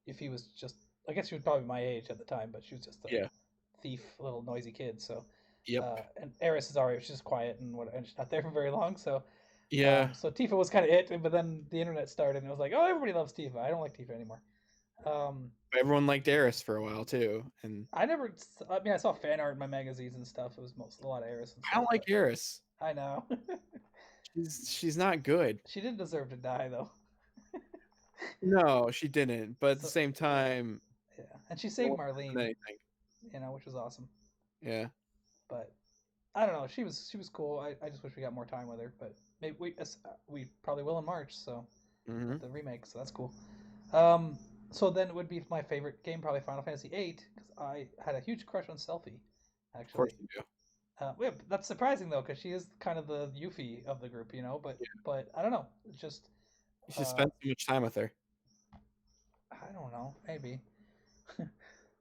Yuffie was just. I guess she was probably my age at the time, but she was just a Yeah. thief, little noisy kid. So, Yep. and Eris is alright. She's just quiet and she's not there for very long. So, Yeah. so Tifa was kind of it. But then the internet started, and it was like, oh, everybody loves Tifa. I don't like Tifa anymore. Everyone liked Eris for a while too, and I never. I mean, I saw fan art in my magazines and stuff. It was a lot of Eris and I stuff. don't like But Eris. I know She's not good. she didn't deserve to die though. No, she didn't. But at the So same time, yeah, and she no saved one done Marlene, anything. which was awesome. Yeah. But I don't know. She was cool. I just wish we got more time with her. But maybe we probably will in March. So Mm-hmm. with the remake, so that's cool. Um, so then it would be my favorite game, probably Final Fantasy VIII, because I had a huge crush on Selphie, Of course actually. you do. Yeah, that's surprising though, because she is kind of the Yuffie of the group, But I don't know. It's just You should uh, spend so much time with her. I don't know, maybe.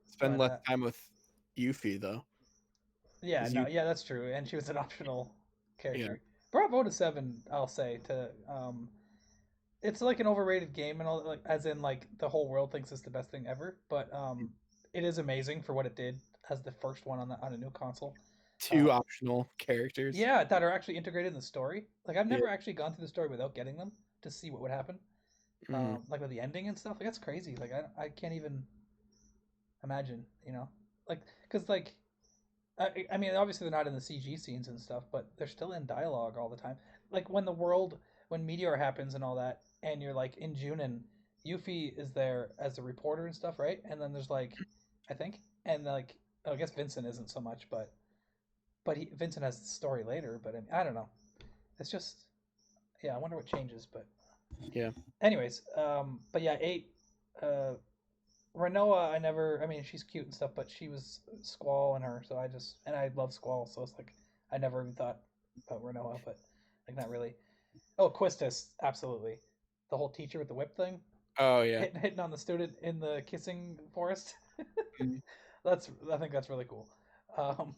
Spend But less time with Yuffie though, yeah, because no, you. yeah, that's true. And she was an optional Yeah. character. Bravo to Seven, I'll say. It's like an overrated game and all, like as in like the whole world thinks it's the best thing ever. But it is amazing for what it did as the first one on a new console. Two Uh, optional characters. yeah, that are actually integrated in the story. Like I've Yeah. never actually gone through the story without getting them to see what would happen. Mm. Like with the ending and stuff. Like that's crazy. Like I can't even imagine. Like because like I mean, obviously they're not in the CG scenes and stuff, but they're still in dialogue all the time. Like when Meteor happens and all that, and you're like in June and Yuffie is there as a reporter and stuff, right? And then there's like, I think, and like, I guess Vincent isn't so much, but Vincent has the story later. But I don't know. It's just, yeah, I wonder what changes. But Yeah. anyways, but yeah, eight. Uh, Renoa, I mean, she's cute and stuff, but she was Squall and her, so and I love Squall, so it's like, I never even thought about Renoa, but like, not really. Oh, Quistis, absolutely. The whole teacher with the whip thing, Oh yeah. hitting on the student in the kissing forest. Mm. I think that's really cool. Um,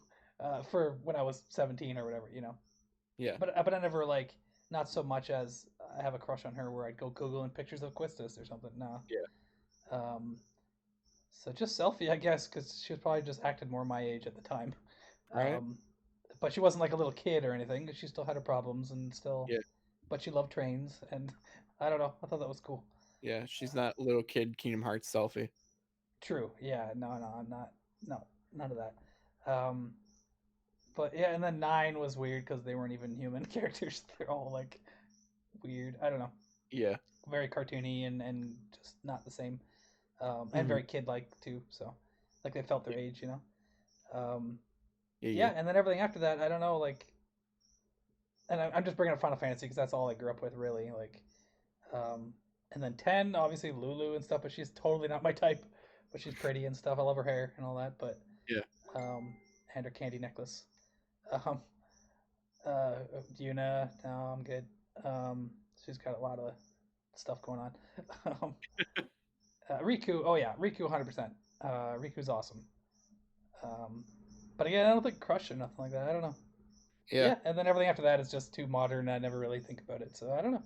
for when I was 17 or whatever. Yeah. But I never like, not so much as I have a crush on her where I'd go Googling pictures of Quistis or something. No. Yeah. Um, So just Selfie, I guess, because she was probably just acted more my age at the time. Right. Um, but she wasn't like a little kid or anything. She still had her problems and still, Yeah. but she loved trains and I don't know. I thought that was cool. Yeah. She's not little kid Kingdom Hearts selfie. True. Yeah. No. No. I'm not. No. None of that. Um, but yeah, and then nine was weird because they weren't even human characters. They're all like weird. I don't know. Yeah. Very cartoony and just not the same. And Mm-hmm. very kid like too. So, like they felt their Yeah. age. Um, Yeah. Yeah. yeah, and then everything after that, I don't know, like, and I'm just bringing up Final Fantasy because that's all I grew up with, really. Like, um, and then 10, obviously Lulu and stuff, but she's totally not my type, but she's pretty and stuff. I love her hair and all that, but Yeah. um, and her candy necklace. Um, uh, Yuna, no, I'm good. Um, she's got a lot of stuff going on. um, Riku, oh yeah, Riku 100%. Riku's awesome. Um, but again, I don't think Crush or nothing like that. I don't know. Yeah. Yeah, and then everything after that is just too modern. I never really think about it, so I don't know. Hmm.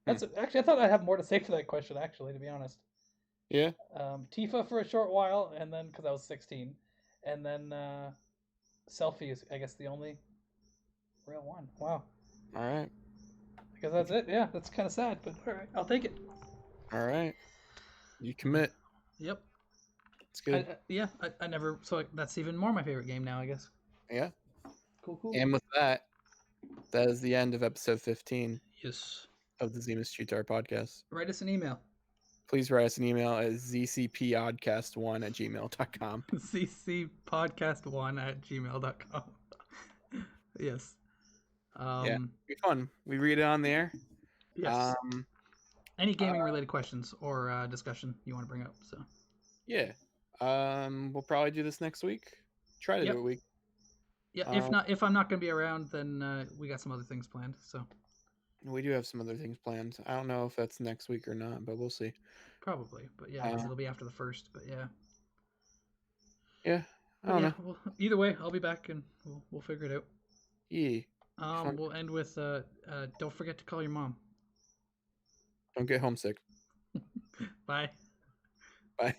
That's actually I thought I'd have more to say for that question. Actually, to be honest, Yeah. Tifa for a short while, and then because I was 16, and then Selfie is I guess the only real one. Wow, All right. I guess that's it. Yeah, that's kind of sad, but all right, I'll take it. All right. You commit. Yep. It's good. I never. So that's even more my favorite game now. I guess. Yeah. Cool, cool. And with that, that is the end of episode 15 Yes. of the Zemus Chutar podcast. Write us an email. Please write us an email at zcpodcast1@gmail.com. ccpodcast1@gmail.com. Yes. Yeah, be fun. We read it on there. Yes. Any Uh, gaming related questions or discussion you want to bring up. So yeah. We'll probably do this next week. Try to do Yep. a week. Yeah. If I'm not gonna be around, then we got some other things planned. So We do have some other things planned. I don't know if that's next week or not, but we'll see. probably, but yeah, because it'll be after the first. But yeah. Yeah, I But don't yeah, know. well, either way, I'll be back and we'll figure it out. Yeah, fun. We'll end with don't forget to call your mom. Don't get homesick. Bye. Bye.